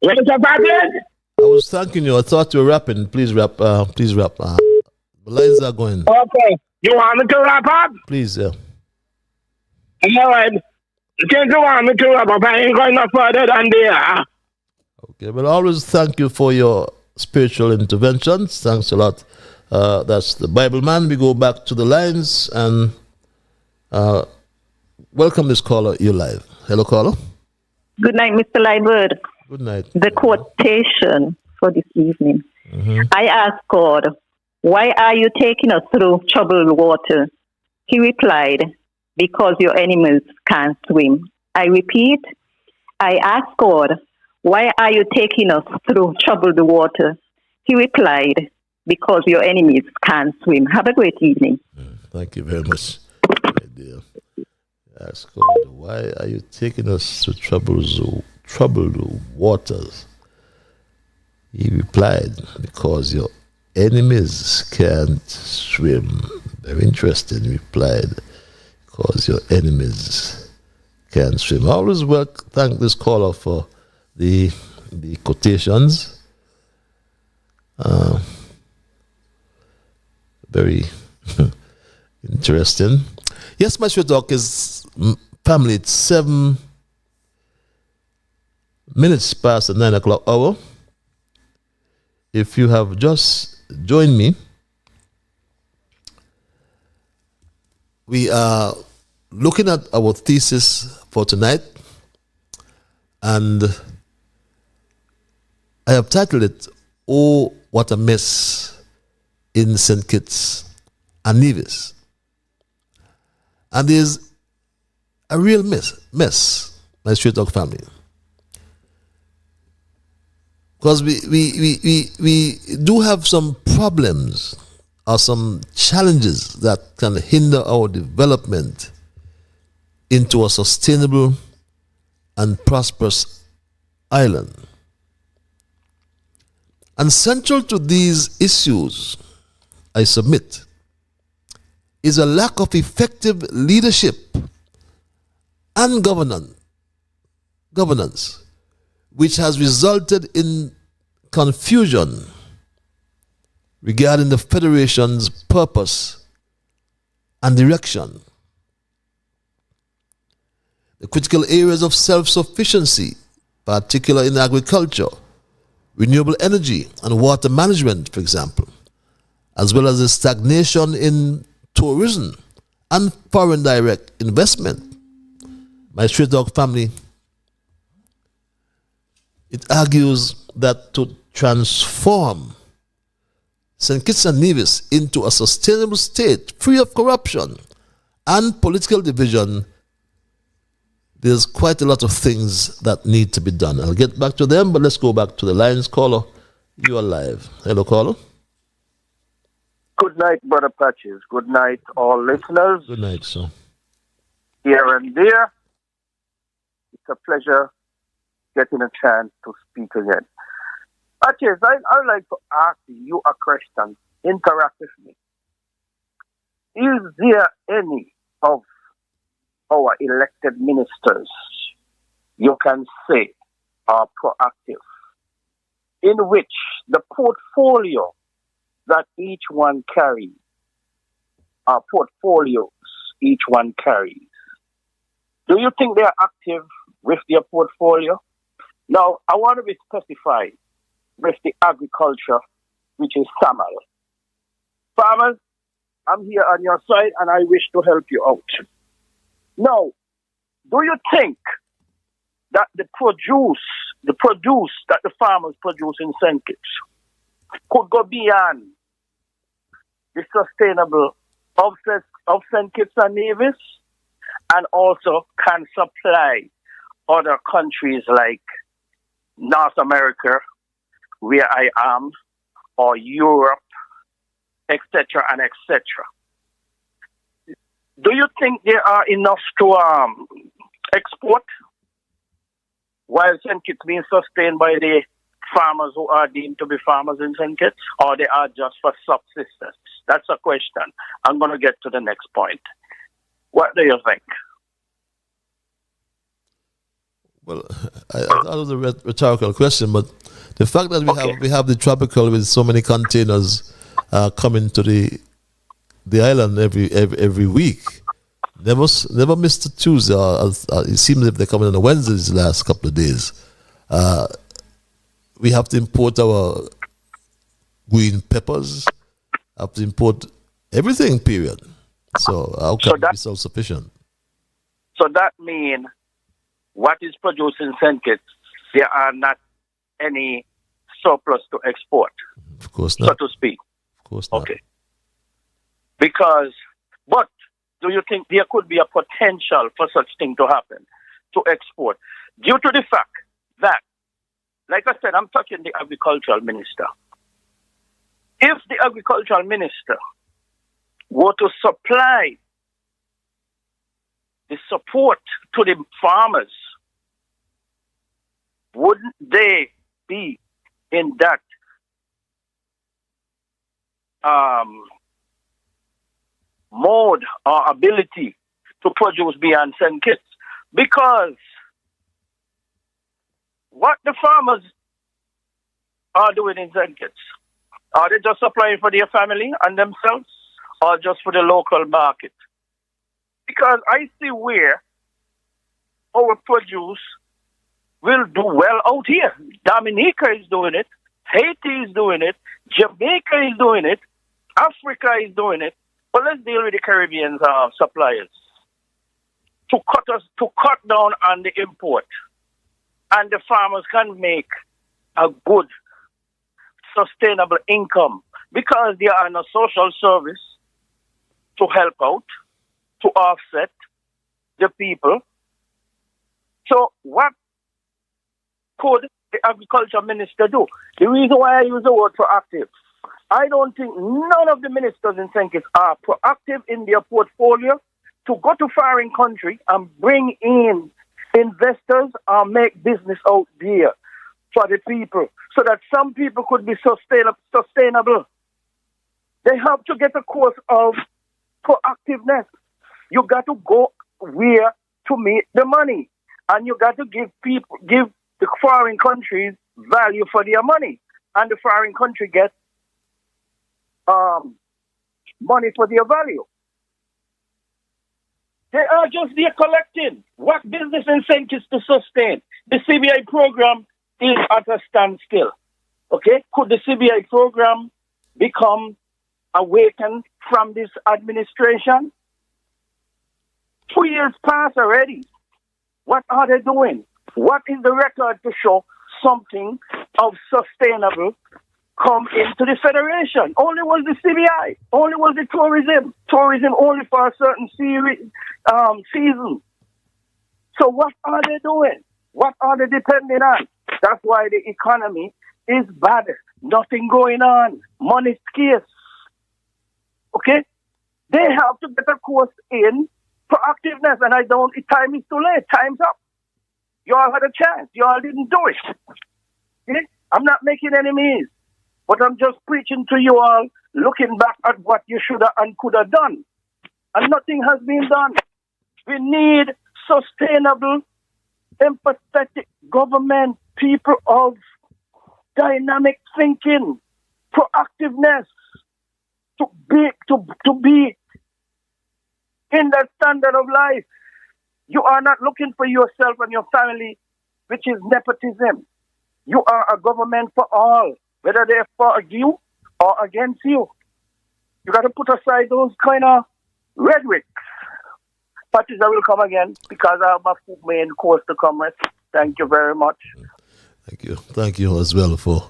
Mr. Patrick? I was thanking you. I thought you were rapping. Please rap. Please rap. The lines are going. Okay. You want me to wrap up? Please, yeah. All right. Since you want me to wrap up, I ain't going no further than there. Okay. Well, I always thank you for your spiritual interventions. Thanks a lot. That's the Bible man. We go back to the lines and welcome this caller. You're live. Hello, caller. Good night, Mr. Liburd. Good night. The quotation for this evening. Mm-hmm. I asked God, why are you taking us through troubled water? He replied, because your enemies can't swim. I repeat, I asked God, why are you taking us through troubled water? He replied, because your enemies can't swim. Have a great evening. Thank you very much, my dear. Ask God, why are you taking us through troubled waters? He replied, because your enemies can't swim. Very interesting, he replied, because your enemies can't swim. I always thank this caller for the quotations. Very interesting. Yes, my show talk is family. It's 7 minutes past the 9 o'clock hour. If you have just joined me, we are looking at our thesis for tonight, and I have titled it, "Oh, What a Mess in St. Kitts and Nevis." And there's a real mess, my Straight Talk family. Because we do have some problems or some challenges that can hinder our development into a sustainable and prosperous island. And central to these issues, I submit, is a lack of effective leadership and governance, which has resulted in confusion regarding the Federation's purpose and direction. The critical areas of self-sufficiency, particularly in agriculture, renewable energy, and water management, for example, as well as the stagnation in tourism and foreign direct investment. My Straight Talk family, it argues that to transform St. Kitts and Nevis into a sustainable state free of corruption and political division, there's quite a lot of things that need to be done. I'll get back to them, but let's go back to the lines. Caller, you are live. Hello, caller. Good night, Brother Patches. Good night, all listeners. Good night, sir. Here and there. It's a pleasure getting a chance to speak again. Patches, I'd like to ask you a question. Interact with me. Is there any of our elected ministers you can say are proactive, in which the portfolio that each one carries, are portfolios each one carries? Do you think they are active with their portfolio? Now, I want to be specified with the agriculture, which is SAMAL. Farmers, I'm here on your side and I wish to help you out. Now, do you think that the produce that the farmers produce in St. Kitts could go beyond the sustainable of St. Kitts and Nevis, and also can supply other countries like North America, where I am, or Europe, etc. and etc.? Do you think there are enough to export, while St. Kitts being sustained by the farmers who are deemed to be farmers in St. Kitts, or they are just for subsistence? That's a question. I'm going to get to the next point. What do you think? Well, I thought it was a rhetorical question, but the fact that we have the tropical with so many containers coming to the island every week, never missed a Tuesday. It seems as if they're coming on a Wednesday these last couple of days. We have to import our green peppers, have to import everything, period. So how can we be self-sufficient? So that means what is produced in St. Kitts, there are not any surplus to export. Of course not. So to speak. Of course not. Okay. But do you think there could be a potential for such thing to happen, to export, due to the fact that, like I said, I'm talking the agricultural minister. If the agricultural minister were to supply the support to the farmers wouldn't they be in that mode or ability to produce beyond St. Kitts? Because what the farmers are doing in St. Kitts, are they just supplying for their family and themselves, or just for the local market? Because I see where our produce will do well out here. Dominica is doing it, Haiti is doing it, Jamaica is doing it, Africa is doing it. But let's deal with the Caribbean suppliers to cut down on the import, and the farmers can make a good, sustainable income because they are in a social service to help out, to offset the people. So what could the agriculture minister do? The reason why I use the word proactive, I don't think none of the ministers in St. Kitts are proactive in their portfolio to go to foreign country and bring in investors and make business out there for the people so that some people could be sustainable. They have to get a course of proactiveness. You got to go where to meet the money, and you got to give the foreign countries value for their money, and the foreign country gets money for their value. They are just there collecting. What business in St. Kitts to sustain? The CBI program is at a standstill. Okay? Could the CBI program become awakened from this administration? 2 years passed already. What are they doing? What is the record to show something of sustainable come into the federation? Only was the CBI, only was the tourism only for a certain season. So what are they doing? What are they depending on? That's why the economy is bad. Nothing going on. Money scarce. Okay? They have to get a course in proactiveness, and time is too late. Time's up. You all had a chance. You all didn't do it. Okay? I'm not making enemies, but I'm just preaching to you all, looking back at what you should have and could have done. And nothing has been done. We need sustainable, empathetic government, people of dynamic thinking, proactiveness, to be in that standard of life. You are not looking for yourself and your family, which is nepotism. You are a government for all, whether they're for you or against you. You got to put aside those kind of rhetoric. Patricia will come again because I have my main course to come with. Thank you very much. Thank you. Thank you as well for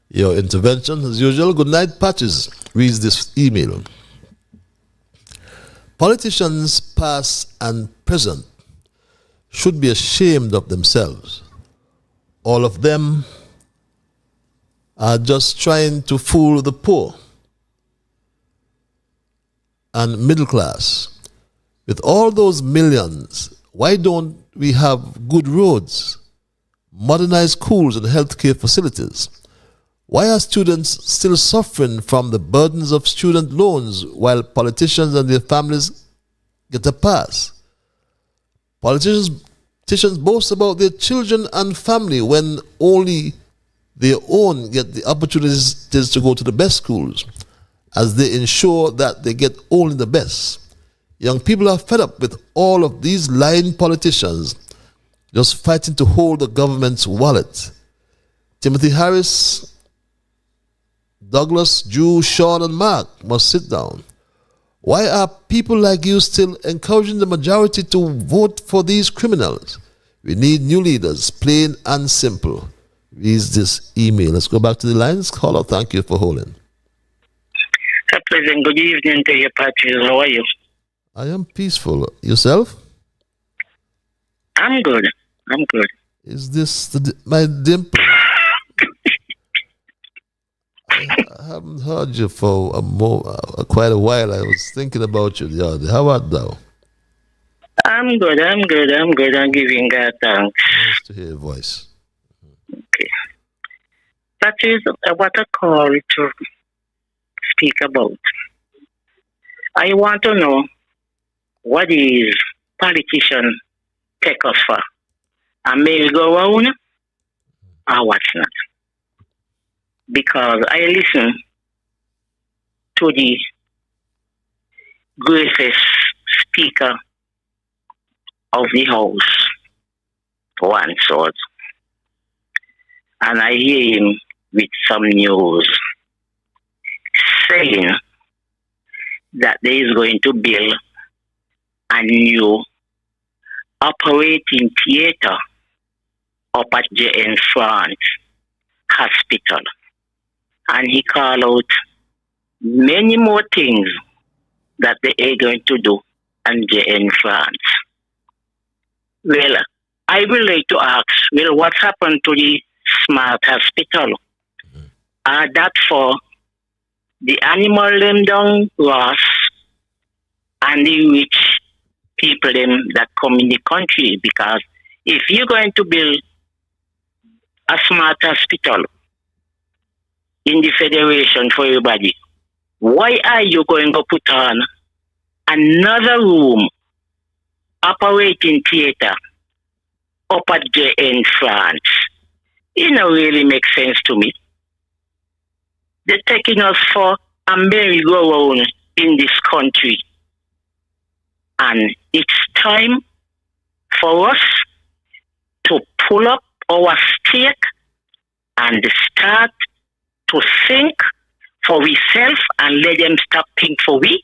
your intervention. As usual, good night, Patches. Reads this email. Politicians, past and present, should be ashamed of themselves. All of them are just trying to fool the poor and middle class. With all those millions, why don't we have good roads, modernized schools and healthcare facilities? Why are students still suffering from the burdens of student loans while politicians and their families get a pass? Politicians boast about their children and family when only their own get the opportunities to go to the best schools, as they ensure that they get only the best. Young people are fed up with all of these lying politicians just fighting to hold the government's wallet. Timothy Harris, Douglas, Drew, Sean, and Mark must sit down. Why are people like you still encouraging the majority to vote for these criminals? We need new leaders, plain and simple. Reads this email. Let's go back to the lines. Caller, thank you for holding. President, good evening to you, Patrick. How are you? I am peaceful. Yourself? I'm good. Is this my dimple? I haven't heard you for quite a while. I was thinking about you the other day. How art thou? I'm good. I'm giving God thanks. Nice to hear your voice. That is what I call to speak about. I want to know what is politician take us for. A merry-go-round or what's not. Because I listen to the greatest speaker of the house one sort, and I hear him with some news saying that there is going to build a new operating theater up at JN France Hospital. And he called out many more things that they are going to do in JN France. Well, I would like to ask, well, what happened to the smart hospital? Are that for the animal them down Ross and the rich people them that come in the country? Because if you're going to build a smart hospital in the federation for everybody, why are you going to put on another room operating theater up at JN France? It don't really make sense to me. They're taking us for a merry-go-round in this country. And it's time for us to pull up our stake and start to think for ourselves and let them stop think for we.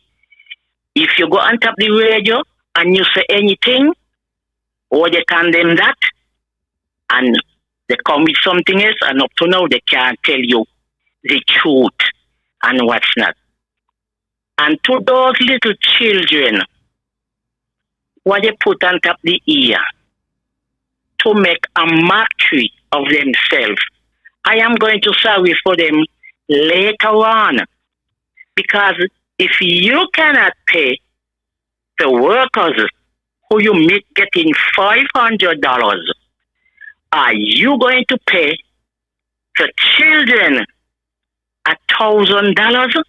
If you go on top the radio and you say anything, or they condemn that, and they come with something else, and up to now they can't tell you the truth and what's not. And to those little children, what they put on top the ear to make a mockery of themselves, I am going to sorry for them later on. Because if you cannot pay the workers who you meet getting $500, are you going to pay the children $1,000?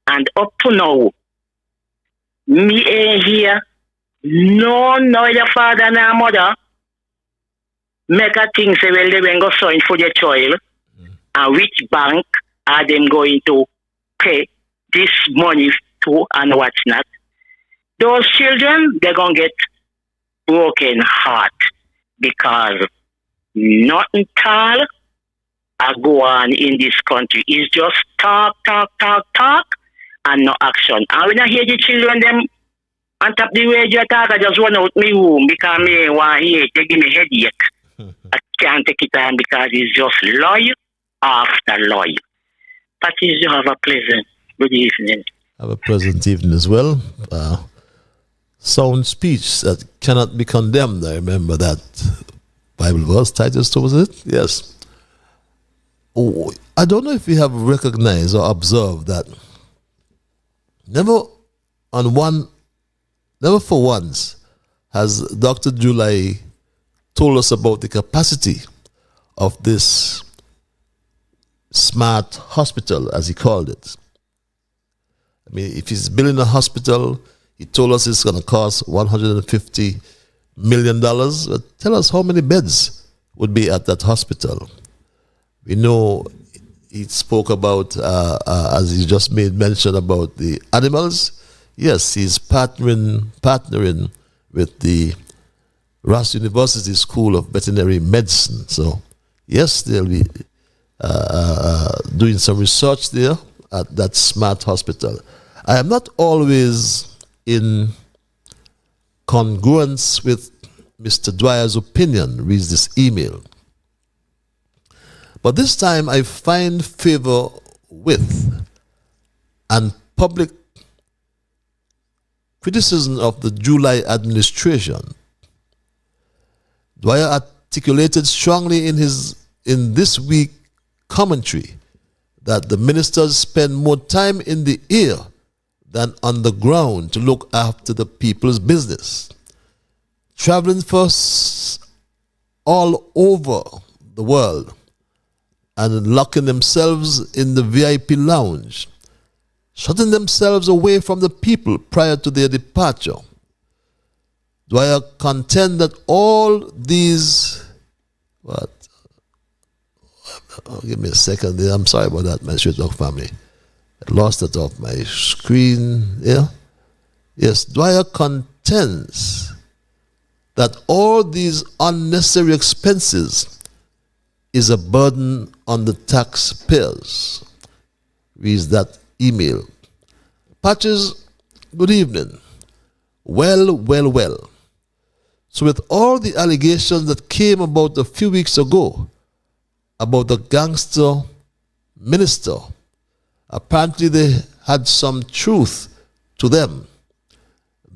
And up to now, me ain't here, no your father nor mother make a thing say, well, they will go sign for their child, and which bank are them going to pay this money to and what's not. Those children, they're going to get broken heart because nothing tall are go on in this country. It's just talk, and no action. And when I hear the children, them on top the radio talk, I just run out my room because me want hear it, they give me headache. I can't take it on because it's just lie after lie. But you have a pleasant good evening. Have a pleasant evening as well. Sound speech that cannot be condemned. I remember that Bible verse, Titus 2, was it? Yes. Oh, I don't know if you have recognized or observed that never for once has Dr. July told us about the capacity of this smart hospital, as he called it. I mean, if he's building a hospital, he told us it's going to cost $150 million. But tell us how many beds would be at that hospital. We know he spoke about, as he just made mention about the animals. Yes, he's partnering with the Ross University School of Veterinary Medicine. So, yes, they'll be doing some research there at that smart hospital. I am not always in congruence with Mr. Dwyer's opinion, reads this email. But this time I find favor with and public criticism of the July administration. Dwyer articulated strongly in this week commentary that the ministers spend more time in the air than on the ground to look after the people's business. Traveling first all over the world and locking themselves in the VIP lounge, shutting themselves away from the people prior to their departure. Dwyer contend that all these, give me a second there. I'm sorry about that, my Straight Talk family. I lost it off my screen. Yeah. Yes, Dwyer contends that all these unnecessary expenses is a burden on the taxpayers. Reads that email. Patches, good evening. Well. So with all the allegations that came about a few weeks ago about the gangster minister, apparently they had some truth to them.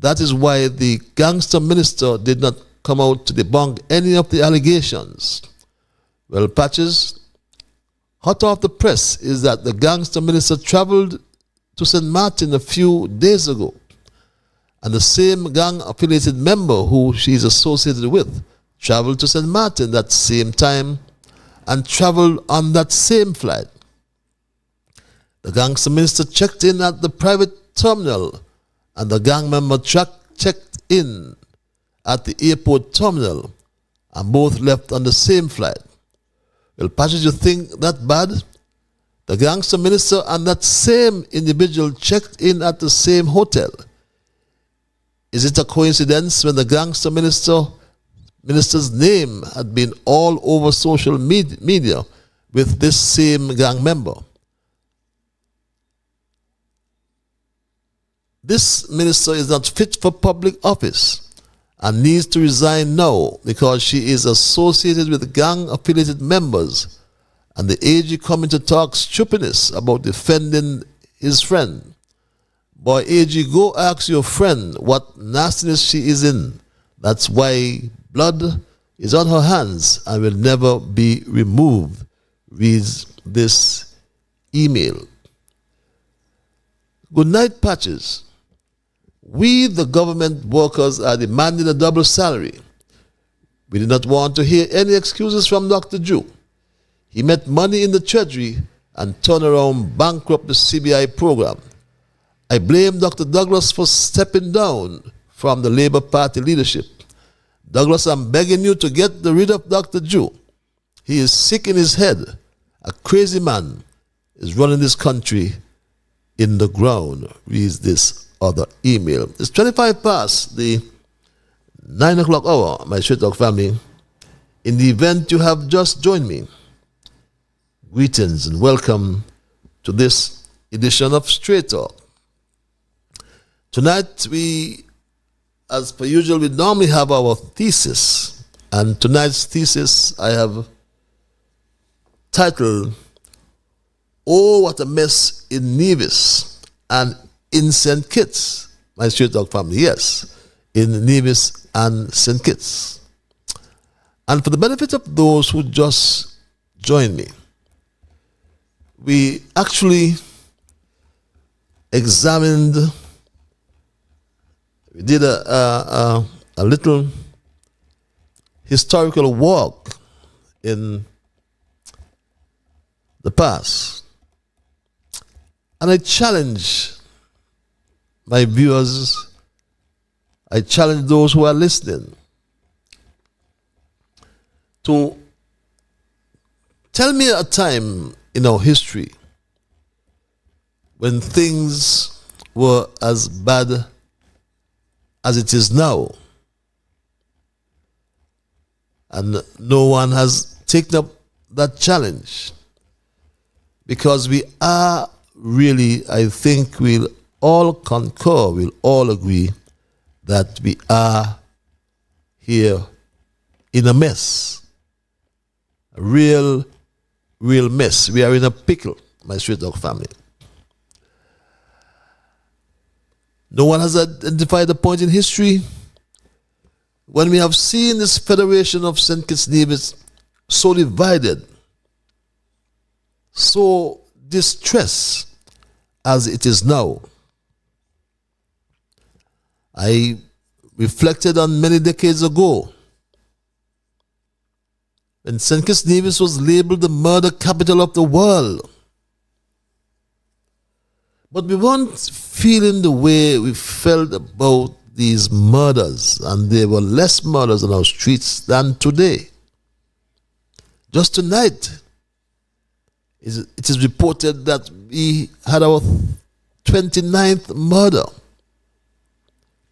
That is why the gangster minister did not come out to debunk any of the allegations. Well, Patches, hot off the press is that the gangster minister traveled to St. Martin a few days ago, and the same gang-affiliated member who she is associated with traveled to St. Martin that same time and traveled on that same flight. The gangster minister checked in at the private terminal, and the gang member checked in at the airport terminal, and both left on the same flight. Well, Patches, you think that bad? The gangster minister and that same individual checked in at the same hotel. Is it a coincidence when the gangster minister's name had been all over social media with this same gang member? This minister is not fit for public office and needs to resign now because she is associated with gang-affiliated members, and the AG coming to talk stupidness about defending his friend. Boy, AG, go ask your friend what nastiness she is in. That's why blood is on her hands and will never be removed, reads this email. Good night, Patches. We, the government workers, are demanding a double salary. We do not want to hear any excuses from Dr. Jew. He met money in the treasury and turned around bankrupt the CBI program. I blame Dr. Douglas for stepping down from the Labour Party leadership. Douglas, I'm begging you to get rid of Dr. Jew. He is sick in his head. A crazy man is running this country in the ground, reads this other email. It's 25 past the 9 o'clock hour, my Straight Talk family. In the event you have just joined me, greetings and welcome to this edition of Straight Talk. Tonight we, as per usual, we normally have our thesis, and tonight's thesis I have titled, "Oh, what a mess in Nevis and in St. Kitts." My Straight Talk family, yes, in Nevis and St. Kitts. And for the benefit of those who just joined me, we actually examined, we did a little historical walk in the past. And I challenge my viewers, I challenge those who are listening to tell me a time in our history when things were as bad as it is now, and no one has taken up that challenge, because we are really, I think we'll all concur, we'll all agree that we are here in a mess, a real mess. We are in a pickle, my Straight Talk family. No one has identified a point in history when we have seen this Federation of St. Kitts Nevis so divided, so distressed as it is now. I reflected on many decades ago when St. Kitts Nevis was labeled the murder capital of the world. But we weren't feeling the way we felt about these murders, and there were less murders on our streets than today. Just tonight, it is reported that we had our 29th murder.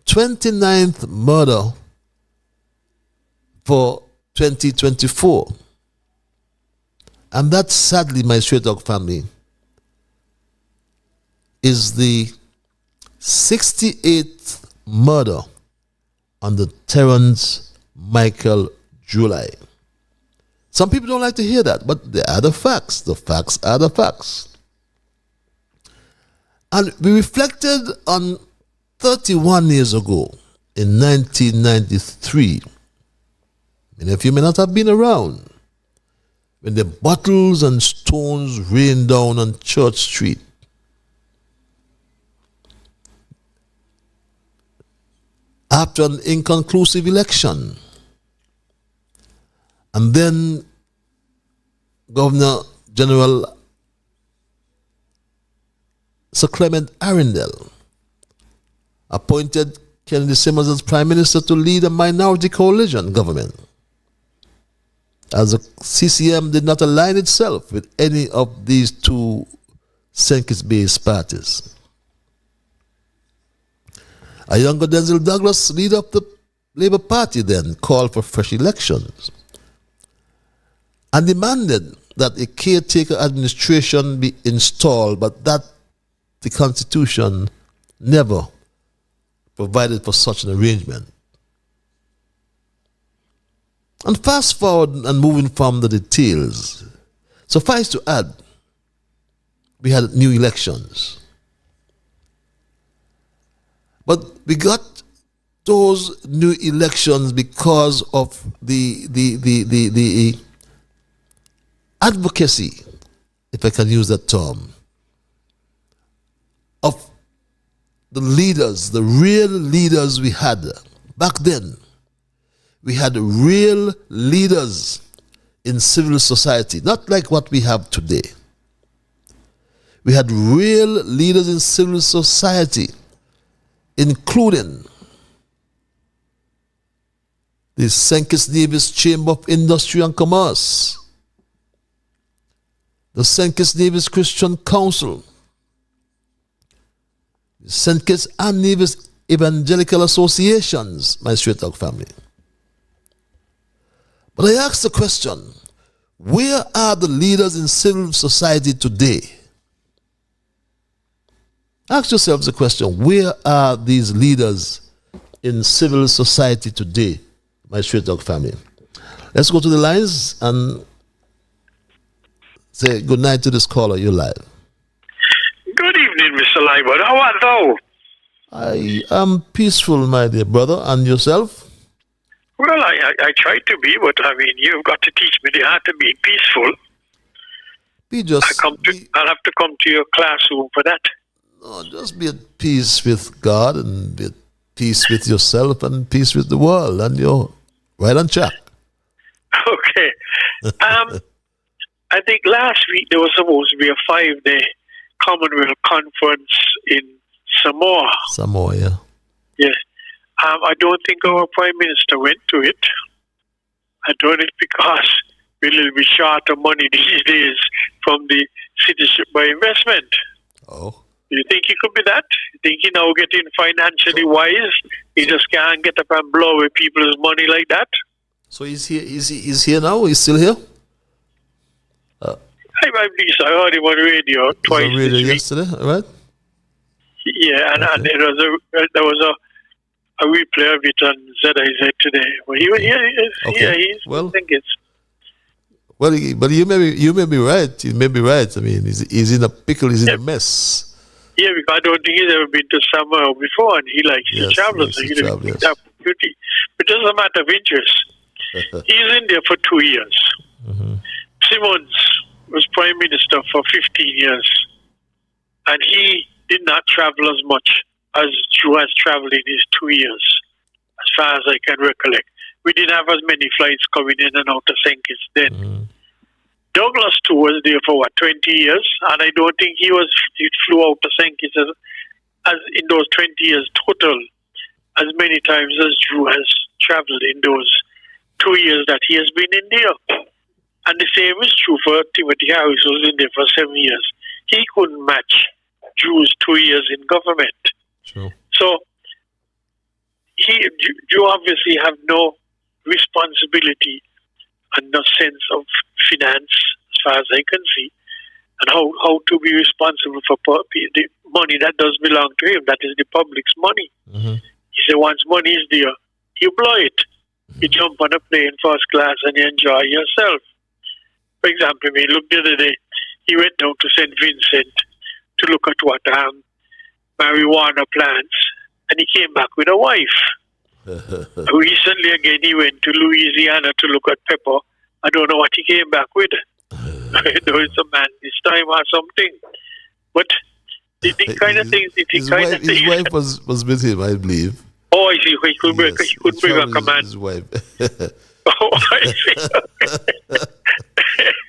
29th murder for 2024. And that, sadly, my Straight Talk family, is the 68th murder under Terrence Michael July. Some people don't like to hear that, but they are the facts. The facts are the facts. And we reflected on 31 years ago, in 1993. Many of you may not have been around when the bottles and stones rained down on Church Street. After an inconclusive election. And then Governor General Sir Clement Arundel appointed Kennedy Simmons as Prime Minister to lead a minority coalition government, as the CCM did not align itself with any of these two St. Kitts-based parties. A younger Denzel Douglas, leader of the Labour Party, then called for fresh elections and demanded that a caretaker administration be installed, but that the Constitution never provided for such an arrangement. And fast forward and moving from the details, suffice to add, we had new elections. But we got those new elections because of the advocacy, if I can use that term, of the leaders, the real leaders we had back then. We had real leaders in civil society, not like what we have today. We had real leaders in civil society, including the St. Kitts Nevis Chamber of Industry and Commerce, the St. Kitts Nevis Christian Council, the St. Kitts and Nevis Evangelical Associations, my Straight Talk family. But I ask the question, where are the leaders in civil society today? Ask yourselves the question, where are these leaders in civil society today, my Straight Talk family? Let's go to the lines and say good night to this caller. You're live. Good evening, Mr. Liburd. How art thou? I am peaceful, my dear brother. And yourself? Well, I try to be, but I mean, you've got to teach me the art of being peaceful. I'll have to come to your classroom for that. No, just be at peace with God and be at peace with yourself and peace with the world, and you're right on track. Okay. I think last week there was supposed to be a 5-day Commonwealth conference in Samoa. Samoa, yeah. Yes. I don't think our Prime Minister went to it. I don't know because we're a little bit short of money these days from the Citizenship by investment. Oh. You think he could be that? You think he now getting financially wise? He just can't get up and blow away people's money like that? So he's here. He's here now. He's still here. I believe so. I heard him on radio twice. On radio yesterday, right? Yeah, and, okay. and there was a replay of it on ZIZ today. Well, I think it's. Well, but you may be right. You may be right. I mean, he's in a pickle. He's in a mess. Yeah, because I don't think he's ever been to Samoa before, and he likes to travel, so he's that opportunity. But it doesn't matter of interest. He's in there for 2 years. Mm-hmm. Simmons was Prime Minister for 15 years, and he did not travel as much as Drew has traveled in his 2 years, as far as I can recollect. we didn't have as many flights coming in and out of St. Kitts then. Douglas too was there for 20 years, and I don't think he flew out to St. Kitts as in those 20 years total, as many times as Drew has traveled in those 2 years that he has been in there. And the same is true for Timothy Harris, who was in there for 7 years. He couldn't match Drew's 2 years in government. True. So Drew obviously have no responsibility and no sense of finance, as far as I can see, and how to be responsible for the money that does belong to him. That is the public's money. He said once money is there, you blow it. You jump on a plane first class and you enjoy yourself. For example, look the other day, he went down to St. Vincent to look at what marijuana plants, and he came back with a wife. Recently again, he went to Louisiana to look at pepper. I don't know what he came back with. I know it's a man this time or something. But the kind of things... His wife was with him, I believe. Oh, I see. He could bring a command. His wife. Oh, I see.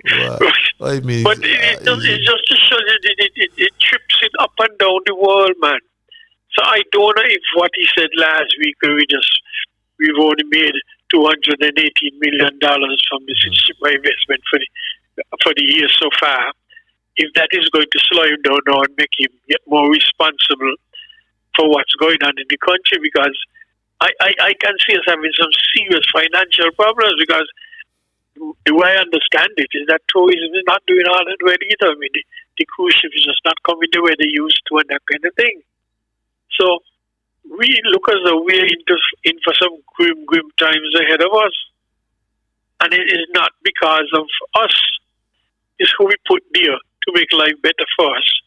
Wow. I mean, but it's just to show you it trips it up and down the world, man. So I don't know if what he said last week, where we've only made $218 million from the Citizenship investment for the year so far, if that is going to slow him down now and make him get more responsible for what's going on in the country, because I can see us having some serious financial problems, because the way I understand it is that tourism is not doing all that well either. I mean, the cruise ship is just not coming the way they used to and that kind of thing. So we look as though we're in for some grim times ahead of us. And it is not because of us. It's who we put there to make life better for us.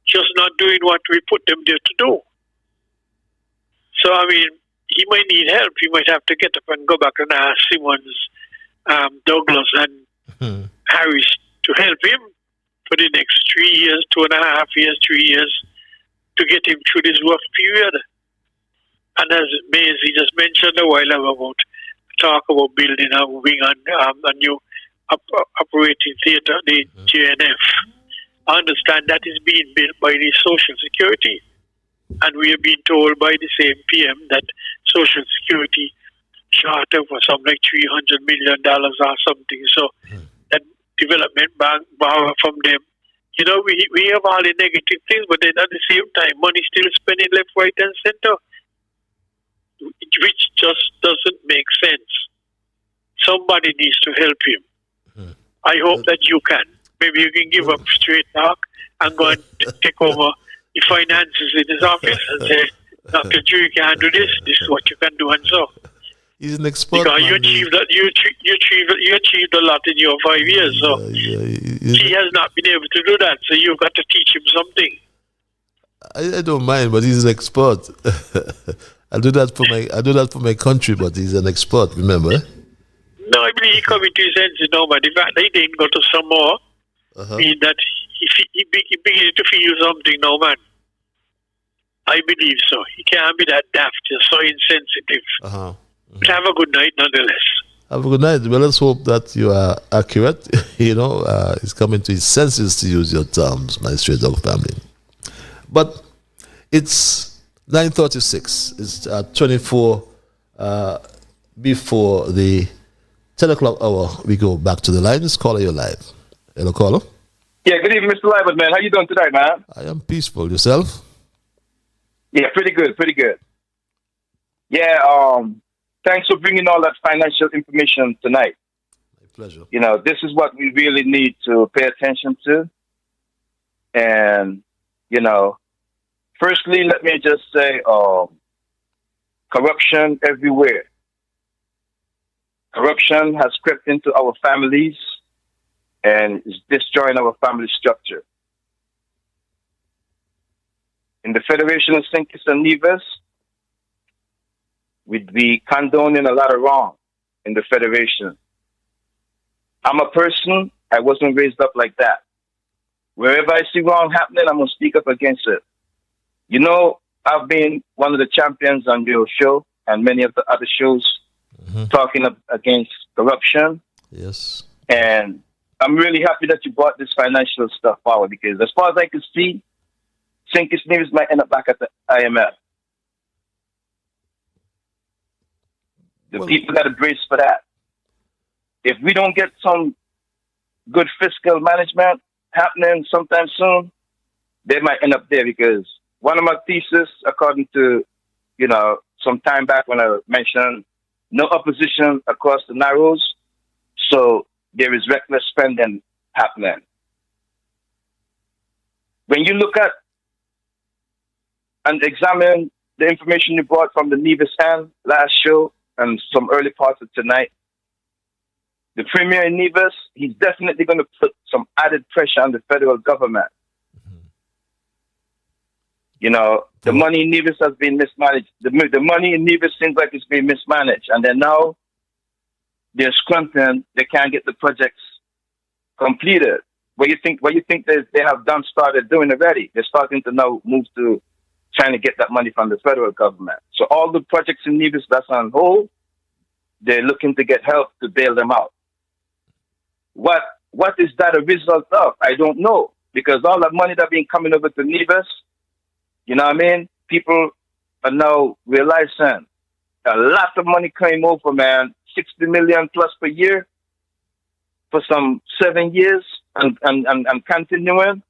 Just not doing what we put them there to do. So, I mean, he might need help. He might have to get up and go back and ask Simmons, Douglas, and Harris to help him for the next 3 years, 2.5 years, 3 years, to get him through this rough period. And as Maisie just mentioned a while ago about building a wing on a new operating theatre, the JNF. I understand that is being built by the Social Security. And we are being told by the same PM that Social Security charter for something like $300 million or something. So that development bank borrow from them. You know, we have all the negative things, but then at the same time, money still spending left, right, and center, which just doesn't make sense. Somebody needs to help him. I hope that you can. Maybe you can give up straight talk and go and take over the finances in his office and say, Dr. Drew, you can't do this. This is what you can do, and so. He's an expert. Because you achieved a lot in your 5 years. So he has not been able to do that. So you've got to teach him something. I don't mind, but he's an expert. I do that for my country, but he's an expert. Remember? No, I believe he coming to his senses now. But the fact that he didn't go to some more means that he beginning to feel something now, man. I believe so. He can't be that daft. He's so insensitive. Have a good night, nonetheless. Have a good night. Well, let's hope that you are accurate. He's coming to his senses, to use your terms, my Straight Dog family. But it's 9:36. It's 24 before the 10 o'clock hour. We go back to the lines. Caller, you're live. Hello, caller. Yeah, good evening, Mr. Liburd, man. How you doing tonight, man? I am peaceful. Yourself? Yeah, pretty good. Yeah, thanks for bringing all that financial information tonight. My pleasure. You know, this is what we really need to pay attention to. And, you know, firstly, let me just say, corruption everywhere. Corruption has crept into our families and is destroying our family structure. In the Federation of St. Kitts and Nevis, we'd be condoning a lot of wrong in the Federation. I'm a person, I wasn't raised up like that. Wherever I see wrong happening, I'm going to speak up against it. You know, I've been one of the champions on your show and many of the other shows talking against corruption. Yes. And I'm really happy that you brought this financial stuff forward because as far as I can see, St. Kitts Nevis might end up back at the IMF. The people got to brace for that. If we don't get some good fiscal management happening sometime soon, they might end up there because one of my thesis, according to, some time back when I mentioned no opposition across the narrows, so there is reckless spending happening. When you look at and examine the information you brought from the Nevis end last show and some early parts of tonight, the Premier in Nevis, he's definitely going to put some added pressure on the federal government. The money in Nevis has been mismanaged. The money in Nevis seems like it's been mismanaged. And then now they're squinting, they can't get the projects completed. What you think they have started doing already? They're starting to now move to trying to get that money from the federal government. So all the projects in Nevis that's on hold, they're looking to get help to bail them out. What is that a result of? I don't know. Because all that money that's been coming over to Nevis, people are now realizing a lot of money came over, man. 60 million plus per year for some 7 years and continuing.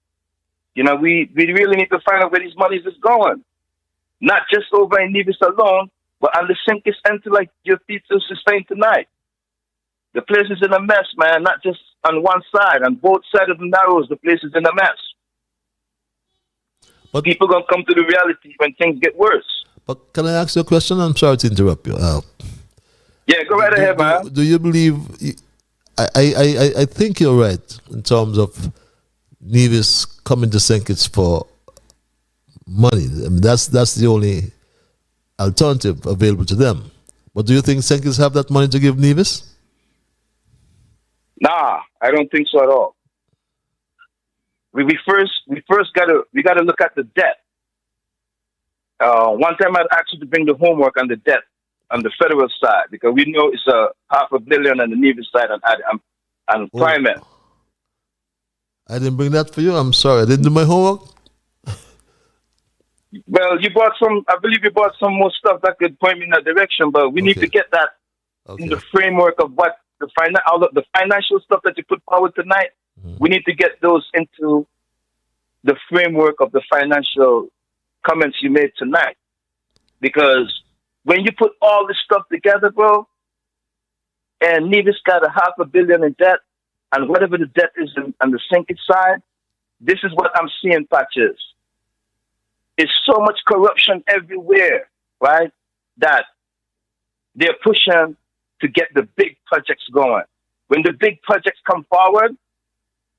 We really need to find out where these monies is going. Not just over in Nevis alone, but on the St. Kitts end, like your thesis is saying tonight. The place is in a mess, man, not just on one side. On both sides of the narrows, the place is in a mess. But people going to come to the reality when things get worse. But can I ask you a question? I'm sorry to interrupt you. Yeah, go right ahead, man. Do you believe... I think you're right in terms of Nevis coming to St. Kitts for money. I mean, that's the only alternative available to them. But do you think St. Kitts have that money to give Nevis? Nah, I don't think so at all. We first gotta look at the debt. One time I'd asked you to bring the homework on the debt on the federal side because we know it's $500 million on the Nevis side and climate. I didn't bring that for you. I'm sorry. I didn't do my homework. Well, I believe you brought some more stuff that could point me in that direction, but we need to get that in the framework of what the financial stuff that you put forward tonight. We need to get those into the framework of the financial comments you made tonight. Because when you put all this stuff together, bro, and Nevis got $500 million in debt, and whatever the debt is on the St. Kitts side, this is what I'm seeing, Patches. It's so much corruption everywhere, right, that they're pushing to get the big projects going. When the big projects come forward,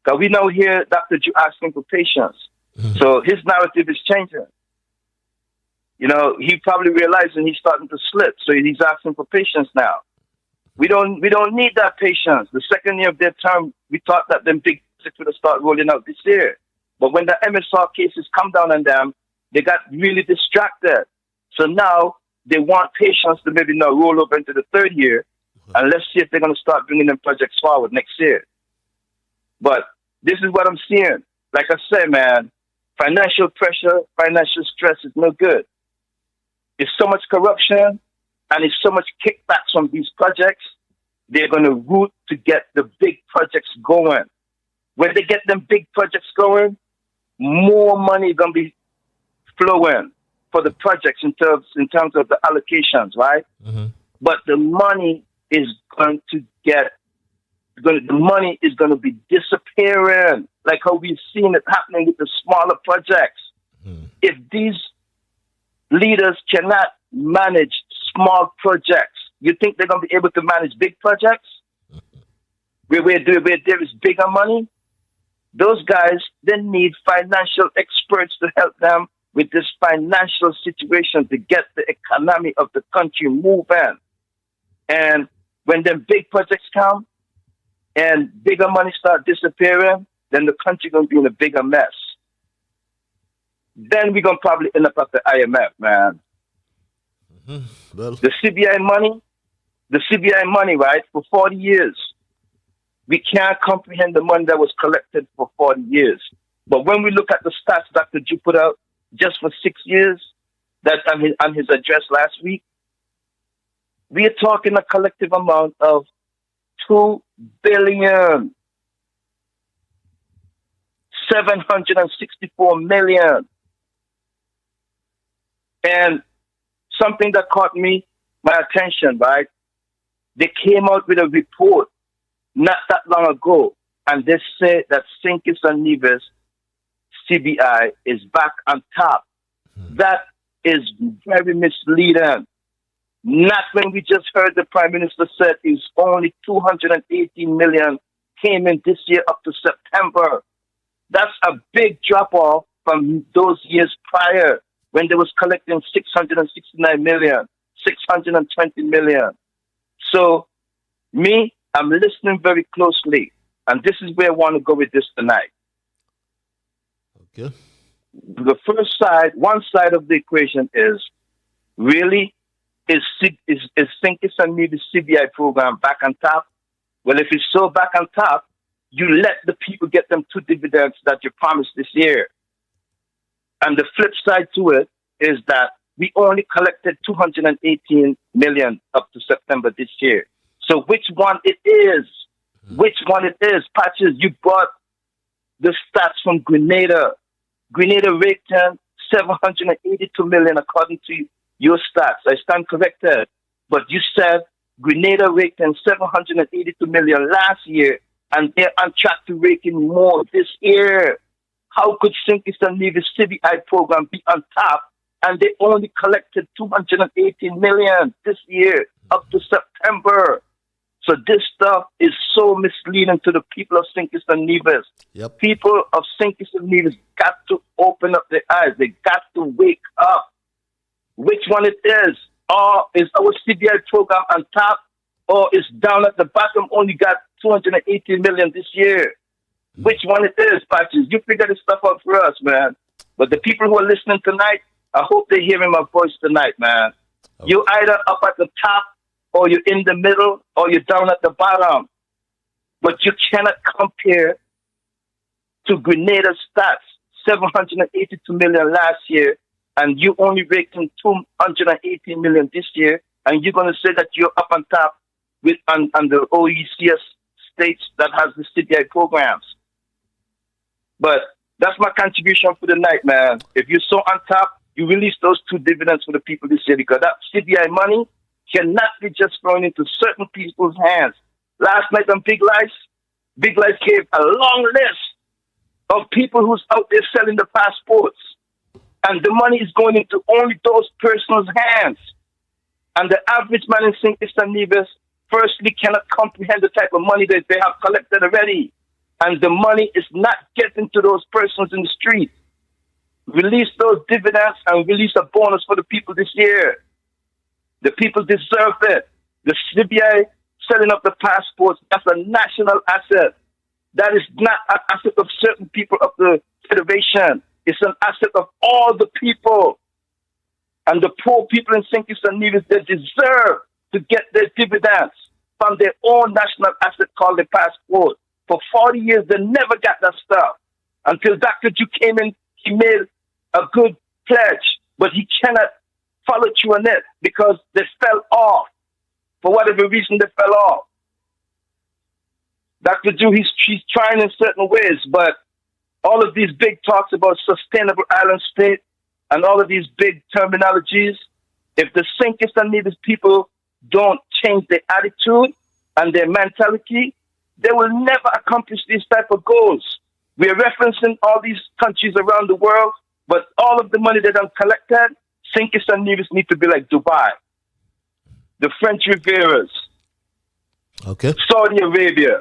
because we now hear Dr. Jew asking for patience. So his narrative is changing. He probably realizing he's starting to slip, so he's asking for patience now. We don't need that patience. The second year of their term, we thought that them big projects would start rolling out this year. But when the MSR cases come down on them, they got really distracted. So now they want patience to maybe now roll over into the third year, and let's see if they're going to start bringing them projects forward next year. But this is what I'm seeing. Like I said, man, financial pressure, financial stress is no good. There's so much corruption and there's so much kickbacks on these projects. They're going to root to get the big projects going. When they get them big projects going, more money is going to be flowing for the projects in terms of the allocations, right? But the money is going to be disappearing, like how we've seen it happening with the smaller projects. If these leaders cannot manage small projects, you think they're going to be able to manage big projects? Where there is bigger money? Those guys, they need financial experts to help them with this financial situation to get the economy of the country moving. And when them big projects come and bigger money start disappearing, then the country going to be in a bigger mess. Then we're going to probably end up at the IMF, man. Well, the CBI money, the CBI money, right, for 40 years. We can't comprehend the money that was collected for 40 years. But when we look at the stats Dr. Ju put out just for 6 years, that on his address last week, we are talking a collective amount of $2 billion, $764 million. And something that caught my attention, right? They came out with a report not that long ago, and they said that St. Kitts and Nevis CBI is back on top. That is very misleading. Not when we just heard the Prime Minister said it's only 218 million came in this year up to September. That's a big drop off from those years prior when they was collecting 669 million, 620 million. So I'm listening very closely, and this is where I want to go with this tonight. Okay. The first side, one side of the equation is really is St. Kitts and Nevis CBI program back on top? Well, if it's so back on top, you let the people get them 2 dividends that you promised this year. And the flip side to it is that we only collected 218 million up to September this year. So which one it is? Which one it is? Patches, you brought the stats from Grenada. Grenada raked in 782 million according to your stats. I stand corrected. But you said Grenada raked in 782 million last year, and they're on track to rake in more this year. How could St. Kitts and Nevis CBI program be on top, and they only collected 218 million this year up to September? So this stuff is so misleading to the people of St. Kitts and Nevis. Yep. People of St. Kitts and Nevis got to open up their eyes. They got to wake up. Which one it is? Or is our CBI program on top, or is down at the bottom, only got 218 million this year? Which one it is, Patches? You figure this stuff out for us, man. But the people who are listening tonight, I hope they're hearing my voice tonight, man. Okay. You're either up at the top, or you're in the middle, or you're down at the bottom. But you cannot compare to Grenada's stats, 782 million last year, and you only raked in 218 million this year, and you're going to say that you're up on top with on the OECS states that has the CBI programs. But that's my contribution for the night, man. If you're so on top, you release those 2 dividends for the people this year, because that CBI money cannot be just thrown into certain people's hands. Last night on Big Lights gave a long list of people who's out there selling the passports. And the money is going into only those persons' hands. And the average man in St. Kitts and Nevis, firstly, cannot comprehend the type of money that they have collected already. And the money is not getting to those persons in the street. Release those dividends and release a bonus for the people this year. The people deserve it. The CBI selling up the passports, that's a national asset. That is not an asset of certain people of the Federation. It's an asset of all the people. And the poor people in St. Kitts and Nevis, they deserve to get their dividends from their own national asset called the passport. For 40 years, they never got that stuff. Until Dr. Ju came in, he made a good pledge, but he cannot follow through on it because they fell off. For whatever reason, they fell off. Dr. Ju, he's trying in certain ways, but all of these big talks about sustainable island state and all of these big terminologies, if the St. Kitts and Nevis people don't change their attitude and their mentality, they will never accomplish these type of goals. We are referencing all these countries around the world, but all of the money they done collected, St. Kitts and Nevis need to be like Dubai, the French Rivieras, okay, Saudi Arabia.